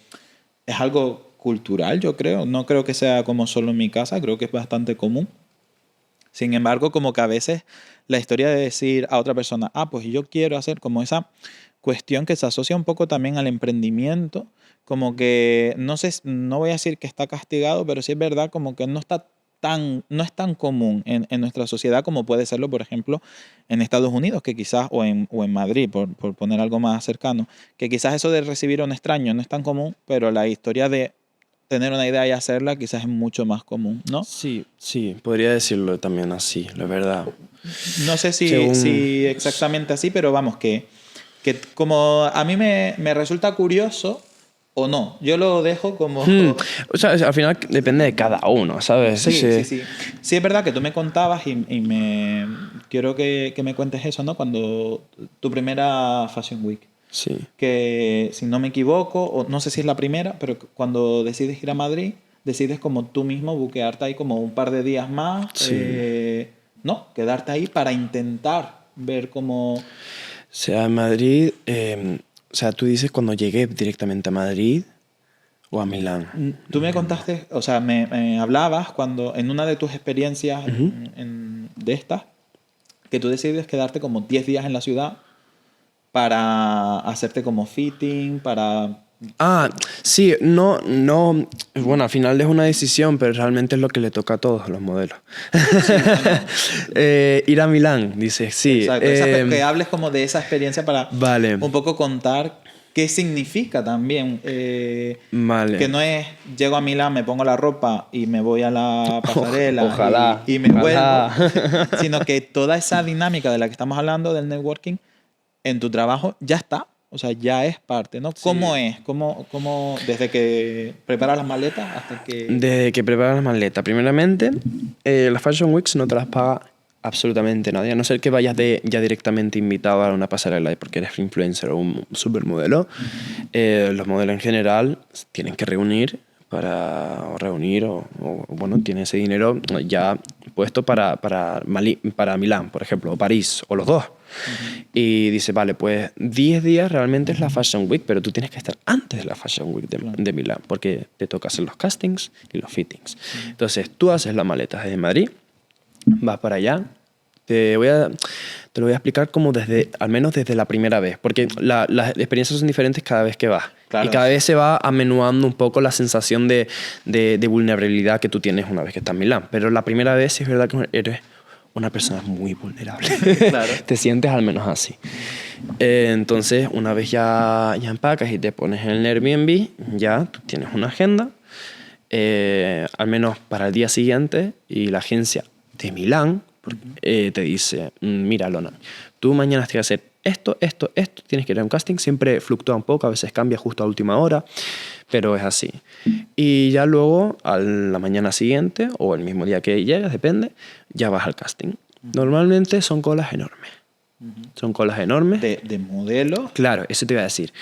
es algo cultural, yo creo. No creo que sea como solo en mi casa, creo que es bastante común. Sin embargo, como que a veces la historia de decir a otra persona, pues yo quiero hacer como esa cuestión que se asocia un poco también al emprendimiento, como que no sé, no voy a decir que está castigado, pero sí es verdad como que no es tan común en nuestra sociedad como puede serlo, por ejemplo, en Estados Unidos, que quizás, o en Madrid, por poner algo más cercano, que quizás eso de recibir a un extraño no es tan común, pero la historia de tener una idea y hacerla quizás es mucho más común, ¿no? Sí, sí, podría decirlo también así, la verdad. No sé Según- si exactamente así, pero vamos, que como a mí me resulta curioso o no, yo lo dejo como... O sea, al final depende de cada uno, ¿sabes? Sí, sí, sí. Sí, es verdad que tú me contabas y me quiero que me cuentes eso, ¿no? Cuando tu primera Fashion Week. Sí. Que si no me equivoco, o no sé si es la primera, pero cuando decides ir a Madrid, decides como tú mismo buquearte ahí como un par de días más, Sí. ¿no? Quedarte ahí para intentar ver cómo... O sea, en Madrid, o sea, tú dices cuando llegué directamente a Madrid o a Milán. Tú me contaste, o sea, me hablabas cuando en una de tus experiencias de estas, que tú decides quedarte como 10 días en la ciudad para hacerte como fitting, para... Ah, sí, no, bueno, al final es una decisión, pero realmente es lo que le toca a todos los modelos. Ir a Milán, dices, sí. Exacto, que hables como de esa experiencia para Vale. un poco contar qué significa también. Vale. Que no es, llego a Milán, me pongo la ropa y me voy a la pasarela Ojalá, y me ojalá. vuelvo, sino que toda esa dinámica de la que estamos hablando del networking en tu trabajo ya está. O sea, ya es parte, ¿no? ¿Cómo es? ¿Cómo desde que preparas las maletas hasta que...? Desde que preparas las maletas. Primeramente, las Fashion Weeks no te las paga absolutamente nadie, a no ser que vayas ya directamente invitado a una pasarela porque eres influencer o un supermodelo. Los modelos en general tienen que reunir o bueno, tienen ese dinero ya puesto para Milán, por ejemplo, o París, o los dos. Y dice, vale, pues 10 días realmente es la Fashion Week, pero tú tienes que estar antes de la Fashion Week de Milán, porque te toca hacer los castings y los fittings. Entonces, tú haces la maleta desde Madrid, vas para allá, te lo voy a explicar como al menos desde la primera vez, porque las experiencias son diferentes cada vez que vas. Claro. Y cada vez se va amenuando un poco la sensación de vulnerabilidad que tú tienes una vez que estás en Milán. Pero la primera vez sí es verdad que eres una persona muy vulnerable. Claro. Te sientes al menos así. Entonces, una vez ya empacas y te pones en el Airbnb, ya tú tienes una agenda, al menos para el día siguiente, y la agencia de Milán te dice, mira, Lona, tú mañana tienes que hacer esto, tienes que ir a un casting, siempre fluctúa un poco, a veces cambia justo a última hora, pero es así. Y ya luego, a la mañana siguiente, o el mismo día que llegas, depende, ya vas al casting. Normalmente son colas enormes. Son colas enormes. De modelos. Claro, eso te iba a decir,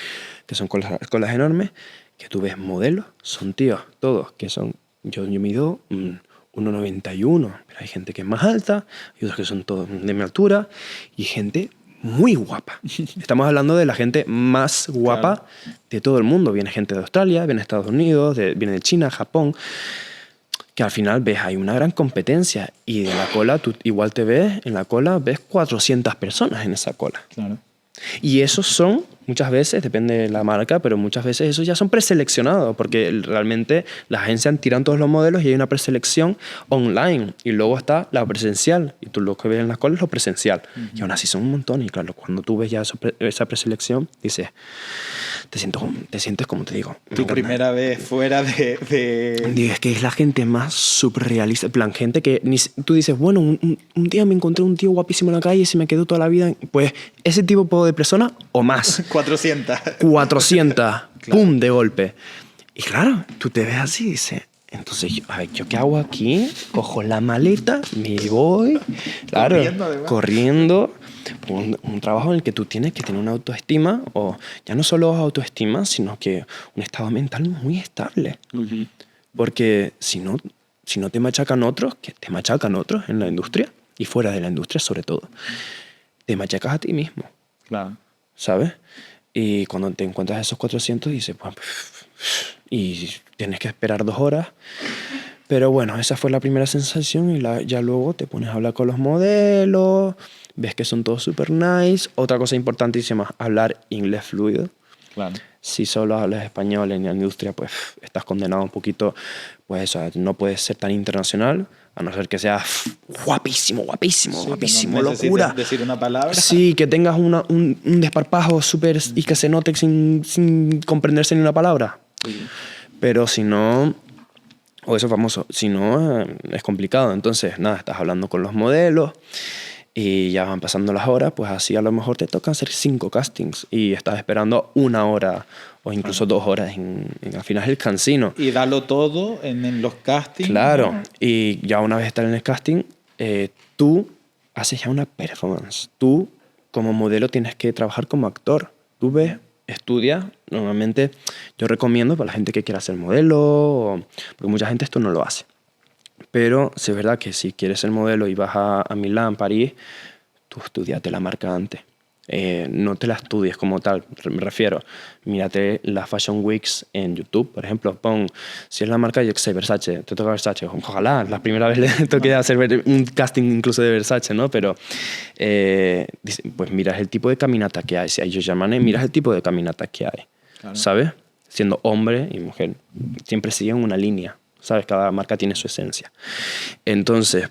que son colas enormes, que tú ves modelos, son tíos, todos, que son Yo mido 1,91, pero hay gente que es más alta, y otros que son todos de mi altura, y gente muy guapa. Estamos hablando de la gente más guapa de todo el mundo. Viene gente de Australia, viene de Estados Unidos, viene de China, Japón, que al final ves, hay una gran competencia, y de la cola, tú igual te ves, en la cola ves 400 personas en esa cola. Claro. Y esos son, muchas veces, depende de la marca, pero muchas veces esos ya son preseleccionados, porque realmente las agencias tiran todos los modelos y hay una preselección online. Y luego está la presencial. Y tú lo que ves en la cola es lo presencial. Y aún así son un montón. Y claro, cuando tú ves ya esa preselección, dices, te sientes como te digo. Tu primera vez fuera de... Digo, es que es la gente más surrealista. En plan, gente que tú dices, bueno, un día me encontré un tío guapísimo en la calle y se me quedó toda la vida. Pues ese tipo de persona o más. 400. 400. Claro. ¡Pum! De golpe. Y claro, tú te ves así y dices, entonces, a ver, ¿yo qué hago aquí? Cojo la maleta, me voy. Claro, corriendo. Un trabajo en el que tú tienes que tener una autoestima, o ya no solo autoestima, sino que un estado mental muy estable. Porque si no te machacan otros, que te machacan otros en la industria, y fuera de la industria sobre todo, te machacas a ti mismo. Claro. ¿Sabes? Y cuando te encuentras esos 400, dices, pues, y tienes que esperar 2 horas. Pero bueno, esa fue la primera sensación, y ya luego te pones a hablar con los modelos, ves que son todos super nice. Otra cosa importantísima, hablar inglés fluido. Claro. Si solo hablas español en la industria, pues estás condenado un poquito, pues eso, no puedes ser tan internacional, a no ser que seas guapísimo, Sí, guapísimo, no locura. Decir una palabra. Sí, que tengas un desparpajo súper y que se note sin comprenderse ni una palabra. Sí. Pero si no, o eso famoso, si no, es complicado. Entonces, nada, estás hablando con los modelos y ya van pasando las horas, pues así a lo mejor te tocan hacer 5 castings y estás esperando 1 hora o incluso 2 horas al final el cansino. Y darlo todo en los castings. Claro, y ya una vez estar en el casting, tú haces ya una performance. Tú, como modelo, tienes que trabajar como actor. Tú ves, estudias. Normalmente yo recomiendo para la gente que quiera ser modelo, porque mucha gente esto no lo hace. Pero sí es verdad que si quieres ser modelo y vas a Milán, París, tú estudiate la marca antes. No te la estudies como tal, me refiero. Mírate las Fashion Weeks en YouTube, por ejemplo. Pon, si es la marca, yo que sé, Versace, te toca Versace. Ojalá, la primera vez le toque hacer un casting incluso de Versace, ¿no? Pero, pues miras el tipo de caminata que hay. Si hay Giorgio Armani, miras el tipo de caminata que hay, claro. ¿Sabes? Siendo hombre y mujer, siempre siguen una línea, ¿sabes? Cada marca tiene su esencia. Entonces,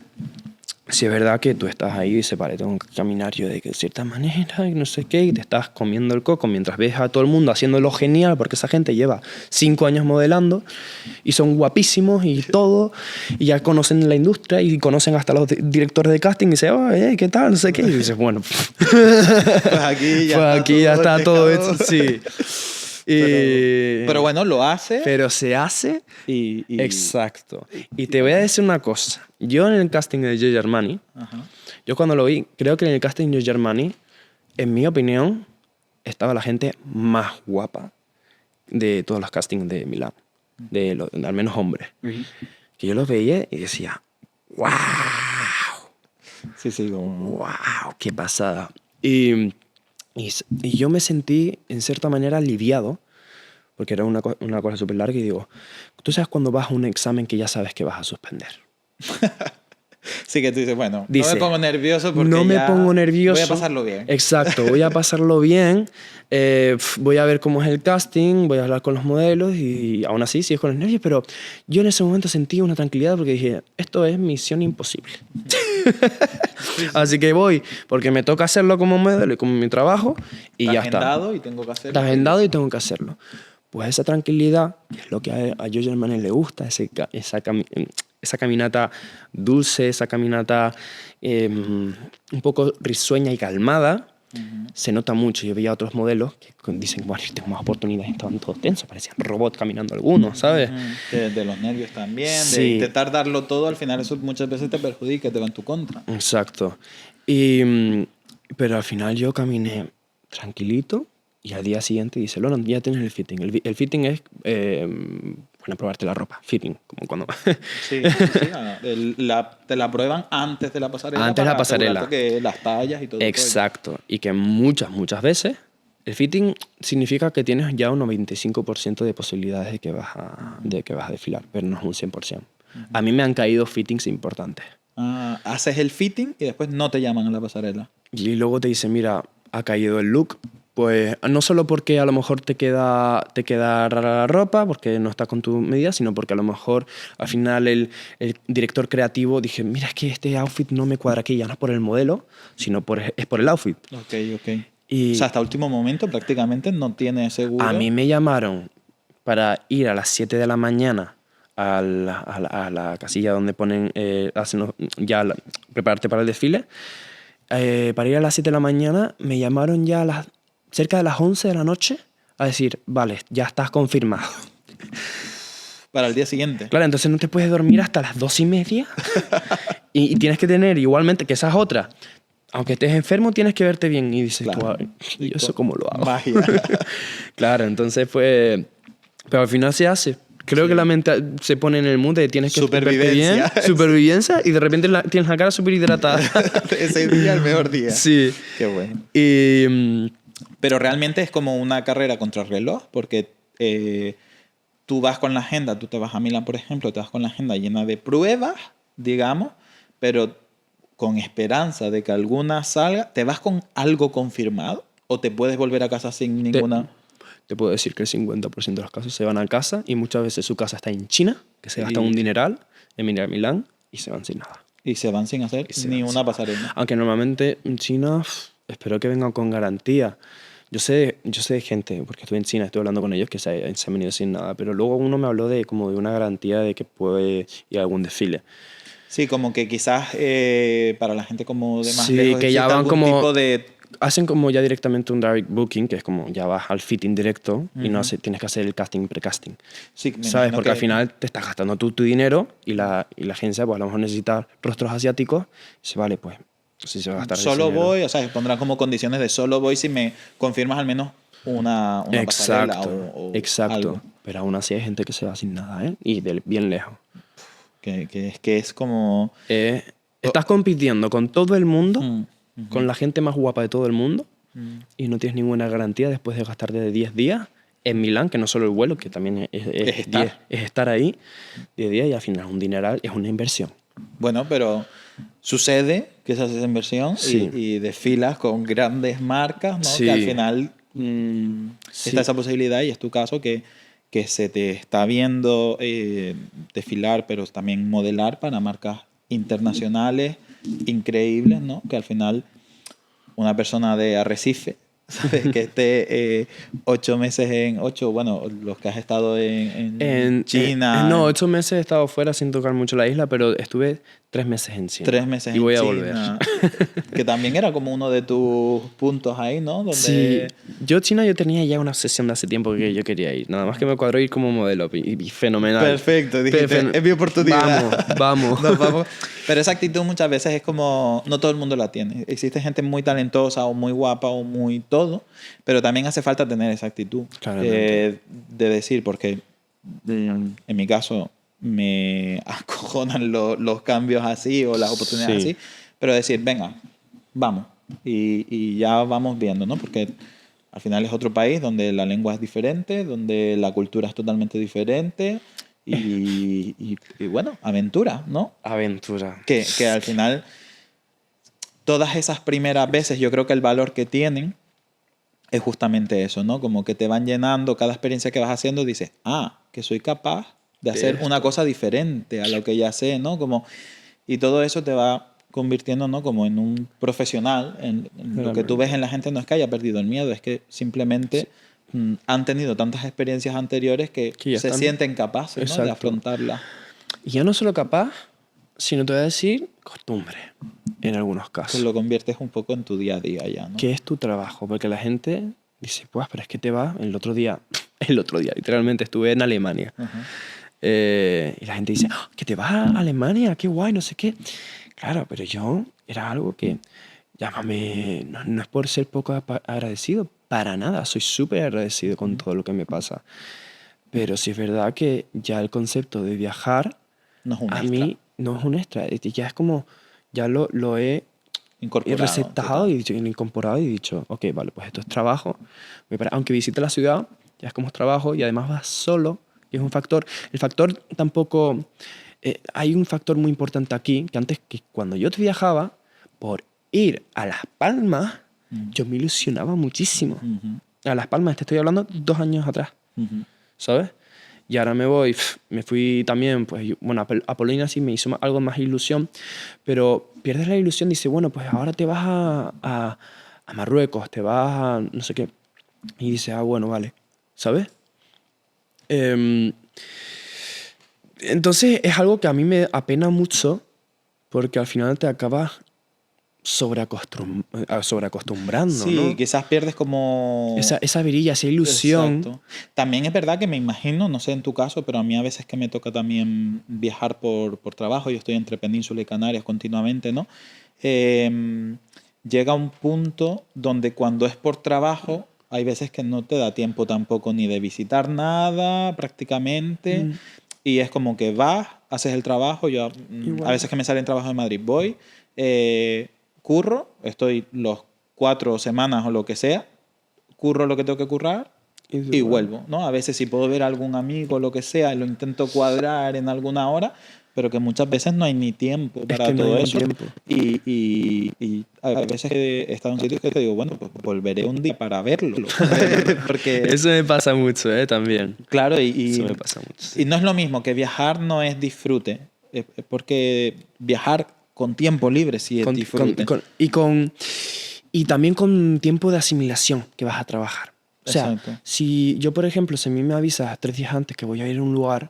si es verdad que tú estás ahí y dices, vale, tengo que caminar yo de cierta manera y no sé qué, y te estás comiendo el coco mientras ves a todo el mundo haciéndolo genial, porque esa gente lleva 5 años modelando y son guapísimos y todo, y ya conocen la industria y conocen hasta los directores de casting y dicen, oh, ¿qué tal? No sé qué. Y dices, bueno, pues aquí ya está todo hecho, sí. Pero bueno, lo hace. Pero se hace. Exacto. Y te voy a decir una cosa. Yo en el casting de Giorgio Armani, yo cuando lo vi, creo que en el casting de Giorgio Armani, en mi opinión, estaba la gente más guapa de todos los castings de Milán. Al menos hombres. Que yo los veía y decía, ¡wow! Sí, como... ¡Wow! ¡Qué pasada! Y yo me sentí, en cierta manera, aliviado, porque era una cosa súper larga, y digo, tú sabes cuando vas a un examen que ya sabes que vas a suspender. Sí, que tú dices, bueno, no me pongo nervioso porque no me pongo nervioso. Voy a pasarlo bien. Exacto, voy a pasarlo bien, voy a ver cómo es el casting, voy a hablar con los modelos y aún así sigues con los nervios, pero yo en ese momento sentí una tranquilidad porque dije, esto es misión imposible. Sí. Así que voy, porque me toca hacerlo como modelo y como mi trabajo y ya está. Está agendado y tengo que hacerlo. Está agendado y tengo que hacerlo. Pues esa tranquilidad, que es lo que a Giorgio Armani le gusta, esa caminata dulce, esa caminata un poco risueña y calmada, se nota mucho. Yo veía a otros modelos que dicen, bueno, yo tengo más oportunidades, estaban todos tensos, parecían robots caminando algunos, ¿sabes? De los nervios también, sí. De intentar darlo todo, al final eso muchas veces te perjudica, te va en tu contra. Exacto. Pero al final yo caminé tranquilito y al día siguiente dice, Loran, ya tienes el fitting. El fitting es Bueno, probarte la ropa, fitting, como cuando... Sí, te la prueban antes de la pasarela. Antes de la para pasarela. asegurarte que las tallas y todo. Exacto. Y que muchas veces el fitting significa que tienes ya un 95% de posibilidades de que vas a desfilar, pero no es un 100%. A mí me han caído fittings importantes. Haces el fitting y después no te llaman a la pasarela. Y luego te dicen, mira, ha caído el look. Pues no solo porque a lo mejor te queda rara la ropa, porque no está con tu medida, sino porque a lo mejor al final el director creativo dije, mira, es que este outfit no me cuadra aquí, ya no es por el modelo, sino es por el outfit. Ok. Y o sea, hasta último momento prácticamente no tiene seguro. a mí me llamaron para ir a las 7 de la mañana a la casilla donde ponen, prepararte para el desfile. Para ir a las 7 de la mañana me llamaron ya cerca de las 11 de la noche a decir, vale, ya estás confirmado. Para el día siguiente. Claro, entonces no te puedes dormir hasta las 2:30 y tienes que tener igualmente, que esa es otra. Aunque estés enfermo, tienes que verte bien. Y dices, Claro. ¿y eso cómo lo hago? Magia. Claro, entonces pues... Pero al final se hace. Creo que la mente se pone en el mood de tienes que verte bien, supervivencia, y de repente tienes la cara súper hidratada. Ese día el mejor día. Sí. Qué bueno. Y... Pero realmente es como una carrera contra el reloj, porque tú vas con la agenda, tú te vas a Milán, por ejemplo, te vas con la agenda llena de pruebas, digamos, pero con esperanza de que alguna salga. ¿Te vas con algo confirmado o te puedes volver a casa sin ninguna? Te puedo decir que el 50% de los casos se van a casa, y muchas veces su casa está en China, que se gasta un dineral en venir a Milán, y se van sin nada. Y se van sin hacer ni una pasarela. Aunque normalmente en China espero que vengan con garantía. Yo sé de gente, porque estuve en China, estuve hablando con ellos, que se han venido sin nada, pero luego uno me habló de una garantía de que puede ir a algún desfile. Sí, como que quizás para la gente como de más sí, lejos que ya van algún como... tipo de... Hacen como ya directamente un direct booking, que es como ya vas al fitting directo y no tienes que hacer el casting pre-casting. Sí, ¿Sabes? Porque al final te estás gastando tu dinero y la agencia pues a lo mejor necesita rostros asiáticos. Y dice, vale, pues si se va a gastar solo ese dinero. voy, o sea, pondrán como condiciones de solo voy si me confirmas al menos una pasarela o exacto. algo. Pero aún así hay gente que se va sin nada, ¿eh? Y de bien lejos. Que es como... Estás compitiendo con todo el mundo, con la gente más guapa de todo el mundo, y no tienes ninguna garantía después de gastarte de 10 días en Milán, que no solo el vuelo, que también es estar ahí 10 días, y al final un dineral, es una inversión. Bueno, pero sucede que se hace esa inversión y desfilas con grandes marcas, ¿no? Sí. Que al final está esa posibilidad, y es tu caso que se te está viendo desfilar, pero también modelar para marcas internacionales increíbles, ¿no? Que al final una persona de Arrecife, ¿sabes? Que esté 8 meses bueno, los que has estado en China. No, 8 meses he estado fuera sin tocar mucho la isla, pero estuve 3 meses en China. 3 meses y voy en a China, volver. Que también era como uno de tus puntos ahí, ¿no? Donde... Sí, yo tenía ya una obsesión de hace tiempo que yo quería ir. Nada más que me cuadró ir como modelo y fenomenal. Perfecto, dijiste, es mi oportunidad. Vamos. Nos vamos. Pero esa actitud muchas veces es como, no todo el mundo la tiene. Existe gente muy talentosa o muy guapa o muy todo, pero también hace falta tener esa actitud de decir, porque en mi caso me acojonan los cambios así o las oportunidades así, pero decir, venga, vamos, y ya vamos viendo, ¿no? Porque al final es otro país donde la lengua es diferente, donde la cultura es totalmente diferente. Y bueno, aventura, ¿no? Aventura. Que al final, todas esas primeras veces, yo creo que el valor que tienen es justamente eso, ¿no? Como que te van llenando, cada experiencia que vas haciendo, dices, que soy capaz de hacer una cosa diferente a lo que ya sé, ¿no? Y todo eso te va convirtiendo, ¿no? Como en un profesional. En lo que tú ves en la gente no es que haya perdido el miedo, es que simplemente... han tenido tantas experiencias anteriores que se sienten capaces, ¿no? De afrontarlas. Y ya no solo capaz, sino te voy a decir costumbre, en algunos casos. Que lo conviertes un poco en tu día a día ya, ¿no? Que es tu trabajo, porque la gente dice, pues, pero es que te va el otro día, literalmente estuve en Alemania. Y la gente dice, ¿que te vas a Alemania? ¡Qué guay! No sé qué. Claro, pero yo era algo que, llámame, no es por ser poco agradecido, para nada, soy súper agradecido con todo lo que me pasa. Pero sí es verdad que ya el concepto de viajar No es un a extra. mí no es un extra. Ya es como, ya lo he Incorporado. resetado total. y dicho, incorporado y dicho, ok, vale, pues esto es trabajo. Aunque visite la ciudad, ya es como es trabajo y además vas solo, que es un factor. El factor tampoco... hay un factor muy importante aquí, que antes, que cuando yo viajaba, por ir a Las Palmas, yo me ilusionaba muchísimo. Ujú, A Las Palmas, te estoy hablando 2 años atrás, ujú. ¿sabes? Y ahora me voy, me fui también, pues, bueno, a Polina sí me hizo algo más ilusión, pero pierdes la ilusión, dice, bueno, pues ahora te vas a Marruecos, te vas a no sé qué, y dice, ah, bueno, vale, ¿sabes? Em, entonces es algo que a mí me apena mucho, porque al final te acabas sobreacostumbrando, Sí, ¿no? quizás pierdes como... Esa virilla, esa ilusión. Exacto. También es verdad que me imagino, no sé en tu caso, pero a mí a veces que me toca también viajar por trabajo, yo estoy entre Península y Canarias continuamente, ¿no? Llega un punto donde cuando es por trabajo, hay veces que no te da tiempo tampoco ni de visitar nada prácticamente, y es como que vas, haces el trabajo, yo a Igual. veces que me sale el trabajo de Madrid, voy, curro, estoy los 4 semanas o lo que sea, curro lo que tengo que currar y vuelvo, ¿no? A veces si puedo ver a algún amigo o lo que sea, lo intento cuadrar en alguna hora, pero que muchas veces no hay ni tiempo para que no todo hay ni eso. tiempo. Y a veces que he estado en sitios que te digo, bueno, pues volveré un día para verlo. Porque, Eso me pasa mucho, también. claro, Eso me pasa mucho. y no es lo mismo que viajar no es disfrute, porque viajar con tiempo libre sí es disfrute. Y también con tiempo de asimilación que vas a trabajar. O sea, Exacto. si yo, por ejemplo, si a mí me avisas 3 días antes que voy a ir a un lugar,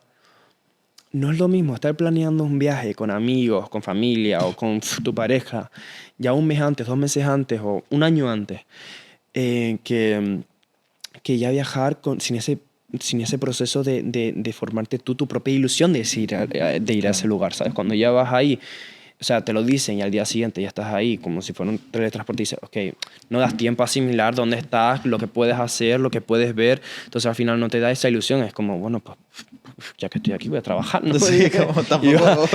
no es lo mismo estar planeando un viaje con amigos, con familia o con tu pareja ya un mes antes, 2 meses antes o un año antes, que ya viajar sin ese proceso de formarte tú tu propia ilusión de ir a ese lugar, ¿sabes? Cuando ya vas ahí, o sea, te lo dicen y al día siguiente ya estás ahí como si fuera un teletransporte y dices, ok, no das tiempo a asimilar dónde estás, lo que puedes hacer, lo que puedes ver, entonces al final no te da esa ilusión, es como, bueno, pues ya que estoy aquí voy a trabajar, ¿no? Sí, como tampoco...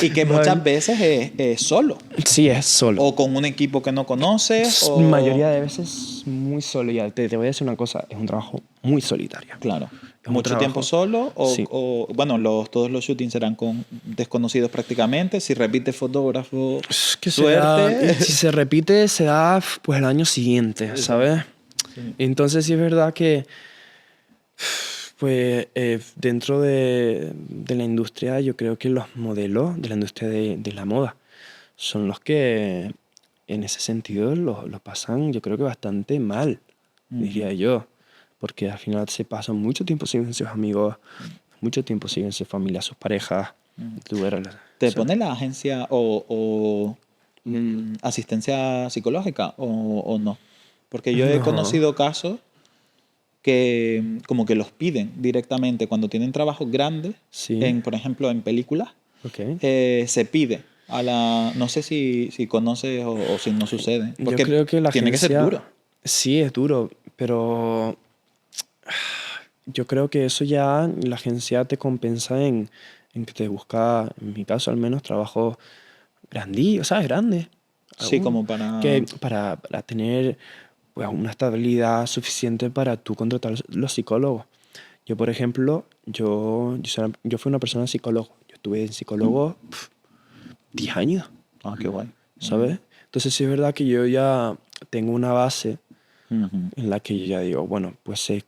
y que muchas veces es solo. Sí, es solo. O con un equipo que no conoces. O... Mayoría de veces muy solo. Y te voy a decir una cosa, es un trabajo muy solitario. Claro. Es un Mucho trabajo- tiempo solo Sí. bueno, todos los shootings serán con desconocidos prácticamente. Si repites fotógrafo, Es que suerte. si se repite, se da pues el año siguiente, ¿sabes? Sí. Entonces sí es verdad que pues dentro de la industria yo creo que los modelos de la industria de la moda son los que en ese sentido lo pasan yo creo que bastante mal, diría yo, porque al final se pasan mucho tiempo sin sus amigos, mucho tiempo sin su familia, sus parejas. Tú eras ¿Te pone la agencia o asistencia psicológica o no? Porque yo he No. conocido casos que como que los piden directamente cuando tienen trabajos grandes, Sí. por ejemplo, en películas, Ok. se pide a la... No sé si conoces o si no sucede. Yo Porque creo que la tiene que ser agencia- duro. Sí, es duro, pero yo creo que eso ya la agencia te compensa en que te busca, en mi caso al menos, trabajos grandillos, ¿sabes? Grandes. Sí, Algunos. como para... Que para tener pues, una estabilidad suficiente para tú contratar los psicólogos. Yo, por ejemplo, yo fui una persona psicólogo. Yo estuve en psicólogo 10 años. Ah, qué guay. ¿Sabes? Entonces sí es verdad que yo ya tengo una base Ujú. en la que yo ya digo, bueno, pues sé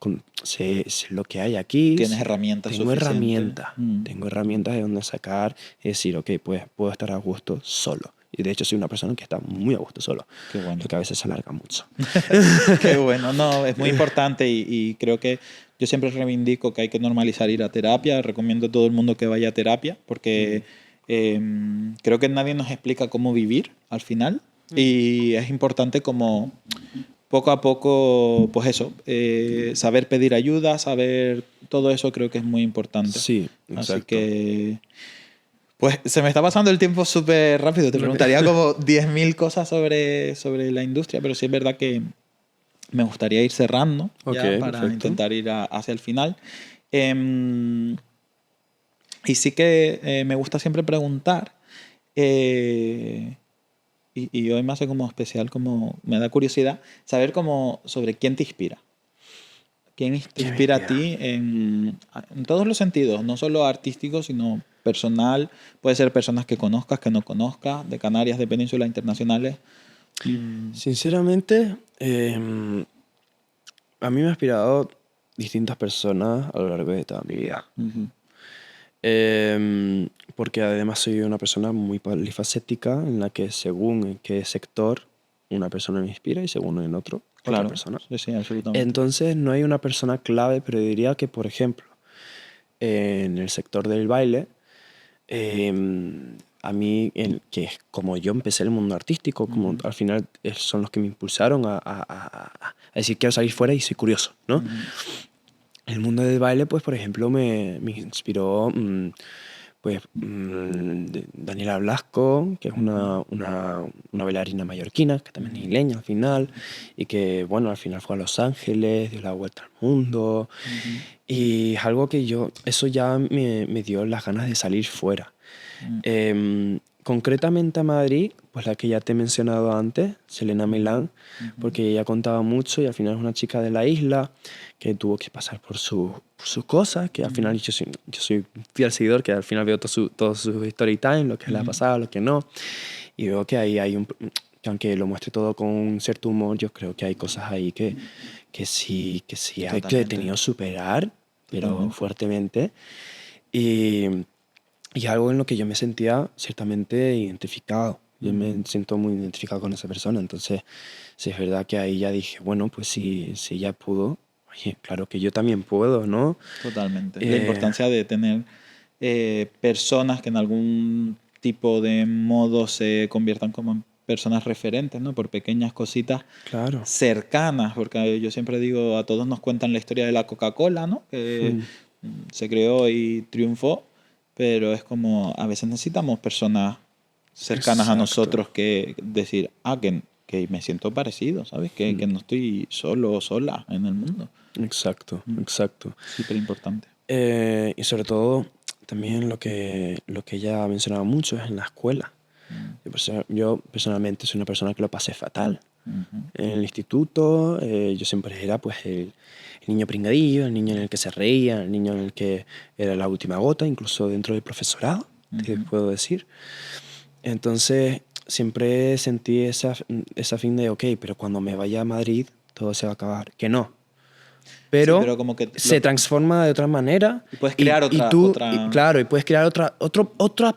lo que hay aquí. Tienes herramientas Tengo suficientes. herramientas. Mm. Tengo herramientas de donde sacar y decir, ok, pues puedo estar a gusto solo. Y de hecho soy una persona que está muy a gusto solo. Qué bueno. Lo que a veces se alarga mucho. Qué bueno, no, es muy importante y creo que yo siempre reivindico que hay que normalizar ir a terapia. Recomiendo a todo el mundo que vaya a terapia porque creo que nadie nos explica cómo vivir al final y es importante como poco a poco, pues eso, saber pedir ayuda, saber todo eso creo que es muy importante. Sí, Así exacto. que... Pues se me está pasando el tiempo súper rápido. Te preguntaría como 10.000 cosas sobre la industria, pero sí es verdad que me gustaría ir cerrando ya Ok, para perfecto. intentar ir hacia el final. Y sí que me gusta siempre preguntar, y hoy me hace como especial, como me da curiosidad, saber como sobre quién te inspira. ¿Quién te ¿Quién me inspira a inspira? ti en todos los sentidos? No solo artístico, sino personal. Puede ser personas que conozcas, que no conozcas, de Canarias, de penínsulas internacionales. Sinceramente, a mí me ha inspirado distintas personas a lo largo de toda mi vida. Ujú. Porque además soy una persona muy polifacética en la que según en qué sector una persona me inspira y según en otro, otra Claro, persona. sí, sí, absolutamente. Entonces no hay una persona clave, pero diría que, por ejemplo, en el sector del baile, a mí, que es como yo empecé el mundo artístico, como al final son los que me impulsaron a decir quiero salir fuera y soy curioso, ¿no? El mundo del baile, pues, por ejemplo, me inspiró Daniela Blasco, que es una bailarina mallorquina, que también es isleña al final, y que, bueno, al final fue a Los Ángeles, dio la vuelta al mundo, y es algo que eso ya me dio las ganas de salir fuera. Concretamente a Madrid, pues la que ya te he mencionado antes, Selena Milán, porque ella contaba mucho y al final es una chica de la isla que tuvo que pasar por sus cosas, que al final yo soy fiel seguidor, que al final veo todo su story time, lo que le ha pasado, lo que no, y veo que ahí hay que aunque lo muestre todo con un cierto humor, yo creo que hay cosas ahí que sí hay que Totalmente. tenido superar, pero Totalmente. fuertemente, y algo en lo que yo me sentía ciertamente identificado. Yo me siento muy identificado con esa persona. Entonces, sí es verdad que ahí ya dije, bueno, pues si ella pudo, oye, claro que yo también puedo, ¿no? Totalmente. La importancia de tener personas que en algún tipo de modo se conviertan como en personas referentes, ¿no? Por pequeñas cositas Claro. cercanas, porque yo siempre digo, a todos nos cuentan la historia de la Coca-Cola, ¿no? Que se creó y triunfó, pero es como, a veces necesitamos personas cercanas a Exacto. nosotros que decir, que me siento parecido, ¿sabes? Que no estoy solo o sola en el mundo. Exacto, exacto. Súper importante. Y sobre todo, también lo que ella ha mencionado mucho es en la escuela. Yo personalmente soy una persona que lo pasé fatal. En el instituto yo siempre era pues el niño pringadillo, el niño en el que se reía, el niño en el que era la última gota, incluso dentro del profesorado, te puedo decir. Entonces siempre sentí esa fin de, ok, pero cuando me vaya a Madrid todo se va a acabar. Que no. Pero, Sí, pero como que se transforma de otra manera. Y puedes crear otra... Claro, y puedes crear otra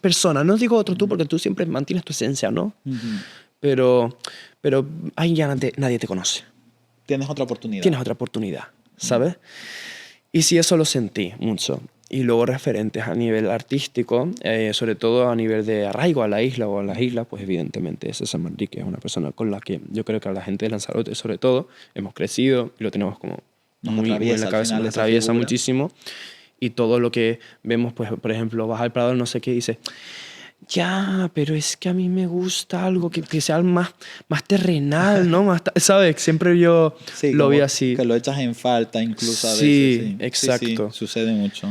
persona. No digo otro tú porque tú siempre mantienes tu esencia, ¿no? Pero ahí ya nadie te conoce. Tienes otra oportunidad. Tienes otra oportunidad, ¿sabes? Y sí, eso lo sentí mucho. Y luego referentes a nivel artístico, sobre todo a nivel de arraigo a la isla o a las islas, pues evidentemente es César Manrique, es una persona con la que yo creo que a la gente de Lanzarote, sobre todo, hemos crecido y lo tenemos como muy en la cabeza, nos atraviesa muchísimo. Y todo lo que vemos, pues, por ejemplo, vas al Prado, no sé qué, y dices, ya, pero es que a mí me gusta algo que sea más terrenal, ¿no? ¿Sabes? Siempre yo lo vi así. Que lo echas en falta incluso a veces. Sí, exacto. Sí, sucede mucho.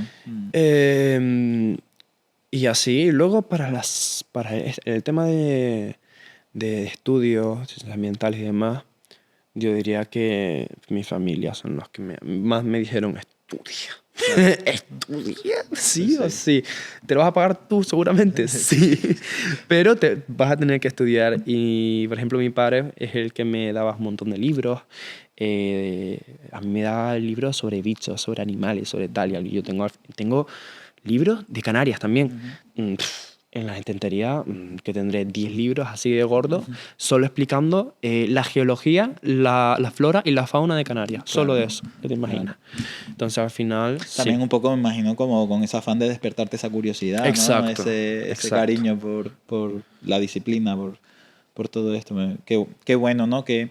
Y así, luego para el tema de estudios ambientales y demás, yo diría que mi familia son los que más me dijeron, estudia. ¿Estudia? Sí o sí. ¿Te lo vas a pagar tú seguramente? Sí. Pero te vas a tener que estudiar. Y, por ejemplo, mi padre es el que me daba un montón de libros. A mí me daba libros sobre bichos, sobre animales, sobre tal. Y yo tengo libros de Canarias también. En la estantería, que tendré 10 libros así de gordos, solo explicando la geología, la flora y la fauna de Canarias. Claro. Solo de eso, ¿qué te imaginas? Entonces, al final... También sí. un poco me imagino como con ese afán de despertarte esa curiosidad, Exacto, ¿no? Ese cariño por la disciplina, por todo esto. Qué bueno, ¿no? Que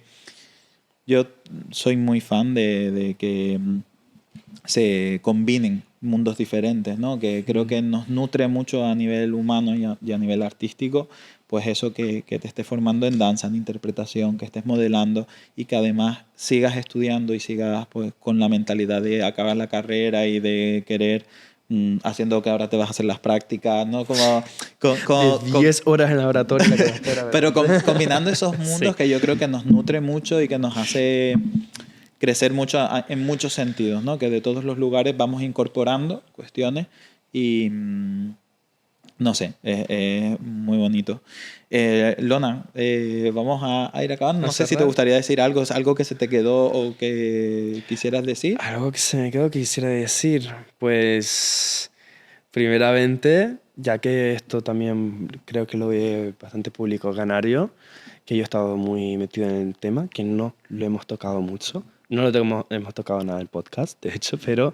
yo soy muy fan de que se combinen mundos diferentes, ¿no? Que creo que nos nutre mucho a nivel humano y a nivel artístico pues eso, que te estés formando en danza, en interpretación, que estés modelando y que además sigas estudiando y sigas pues con la mentalidad de acabar la carrera y de querer haciendo que ahora te vas a hacer las prácticas, ¿no? Como, De 10 horas en laboratorio. pero combinando esos mundos Sí. que yo creo que nos nutre mucho y que nos hace crecer mucho en muchos sentidos, ¿no? Que de todos los lugares vamos incorporando cuestiones y no sé, es muy bonito. Lona, vamos a ir acabando. No sé si te gustaría decir algo que se te quedó o que quisieras decir. Algo que se me quedó que quisiera decir. Pues, primeramente, ya que esto también creo que lo ve bastante público canario, que yo he estado muy metido en el tema, que no lo hemos tocado mucho. No lo hemos tocado nada en el podcast, de hecho, pero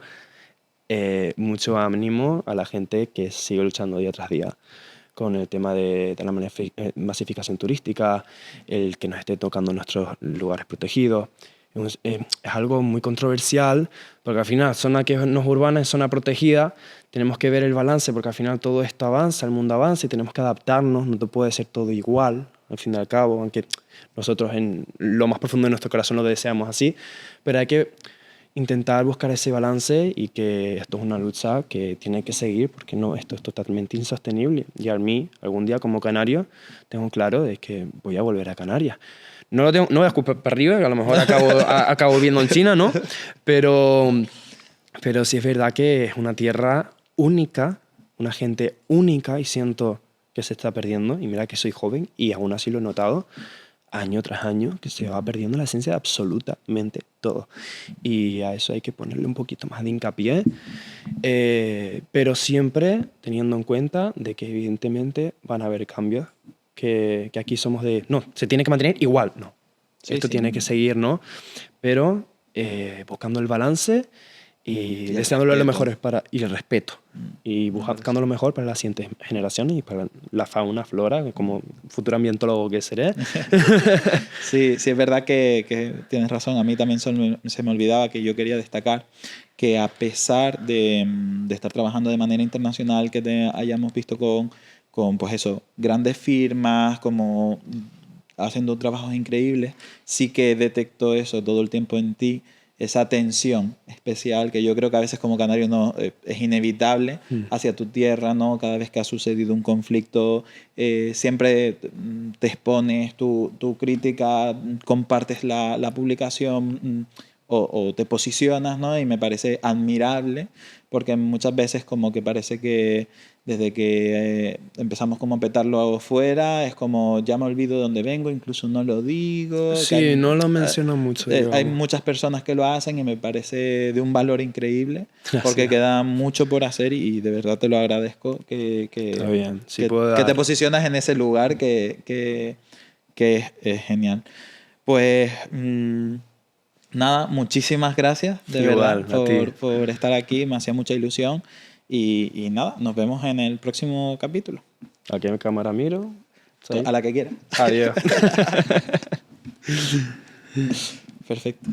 mucho ánimo a la gente que sigue luchando día tras día con el tema de la masificación turística, el que nos esté tocando nuestros lugares protegidos. Es algo muy controversial, porque al final zona que no es urbana es zona protegida, tenemos que ver el balance, porque al final todo esto avanza, el mundo avanza y tenemos que adaptarnos, no te puede ser todo igual, al fin y al cabo, aunque nosotros en lo más profundo de nuestro corazón lo deseamos así, pero hay que intentar buscar ese balance y que esto es una lucha que tiene que seguir porque no, esto es totalmente insostenible. Y a mí, algún día como canario, tengo claro de que voy a volver a Canarias. No voy a escupir para arriba, que a lo mejor acabo viviendo en China, ¿no? Pero sí es verdad que es una tierra única, una gente única y siento que se está perdiendo. Y mira que soy joven y aún así lo he notado año tras año, que se va perdiendo la esencia de absolutamente todo. Y a eso hay que ponerle un poquito más de hincapié, pero siempre teniendo en cuenta de que evidentemente van a haber cambios, que aquí somos de, no, se tiene que mantener igual, no. Sí, Esto sí. tiene que seguir, ¿no? Pero buscando el balance y deseándole lo mejor y el respeto. Y buscando lo mejor para las siguientes generaciones y para la fauna, flora, como futuro ambientólogo que seré. Sí, sí, es verdad que tienes razón. A mí también se me olvidaba que yo quería destacar que a pesar de estar trabajando de manera internacional, que te hayamos visto con pues eso, grandes firmas, como haciendo trabajos increíbles, sí que detecto eso todo el tiempo en ti, esa tensión especial que yo creo que a veces como canario no es inevitable hacia tu tierra, ¿no? Cada vez que ha sucedido un conflicto, siempre te expones tu crítica, compartes la publicación o te posicionas, ¿no? Y me parece admirable porque muchas veces como que parece que desde que empezamos como a petarlo afuera, es como ya me olvido de dónde vengo, incluso no lo digo. Sí, no lo menciono mucho. Hay muchas personas que lo hacen y me parece de un valor increíble. Gracias. Porque queda mucho por hacer y de verdad te lo agradezco Está bien. Sí, que te posicionas en ese lugar que es genial. Pues nada, muchísimas gracias de Igual, verdad por estar aquí, me hacía mucha ilusión. Y nada, nos vemos en el próximo capítulo. Aquí en cámara miro. A la que quieras. Adiós. Perfecto.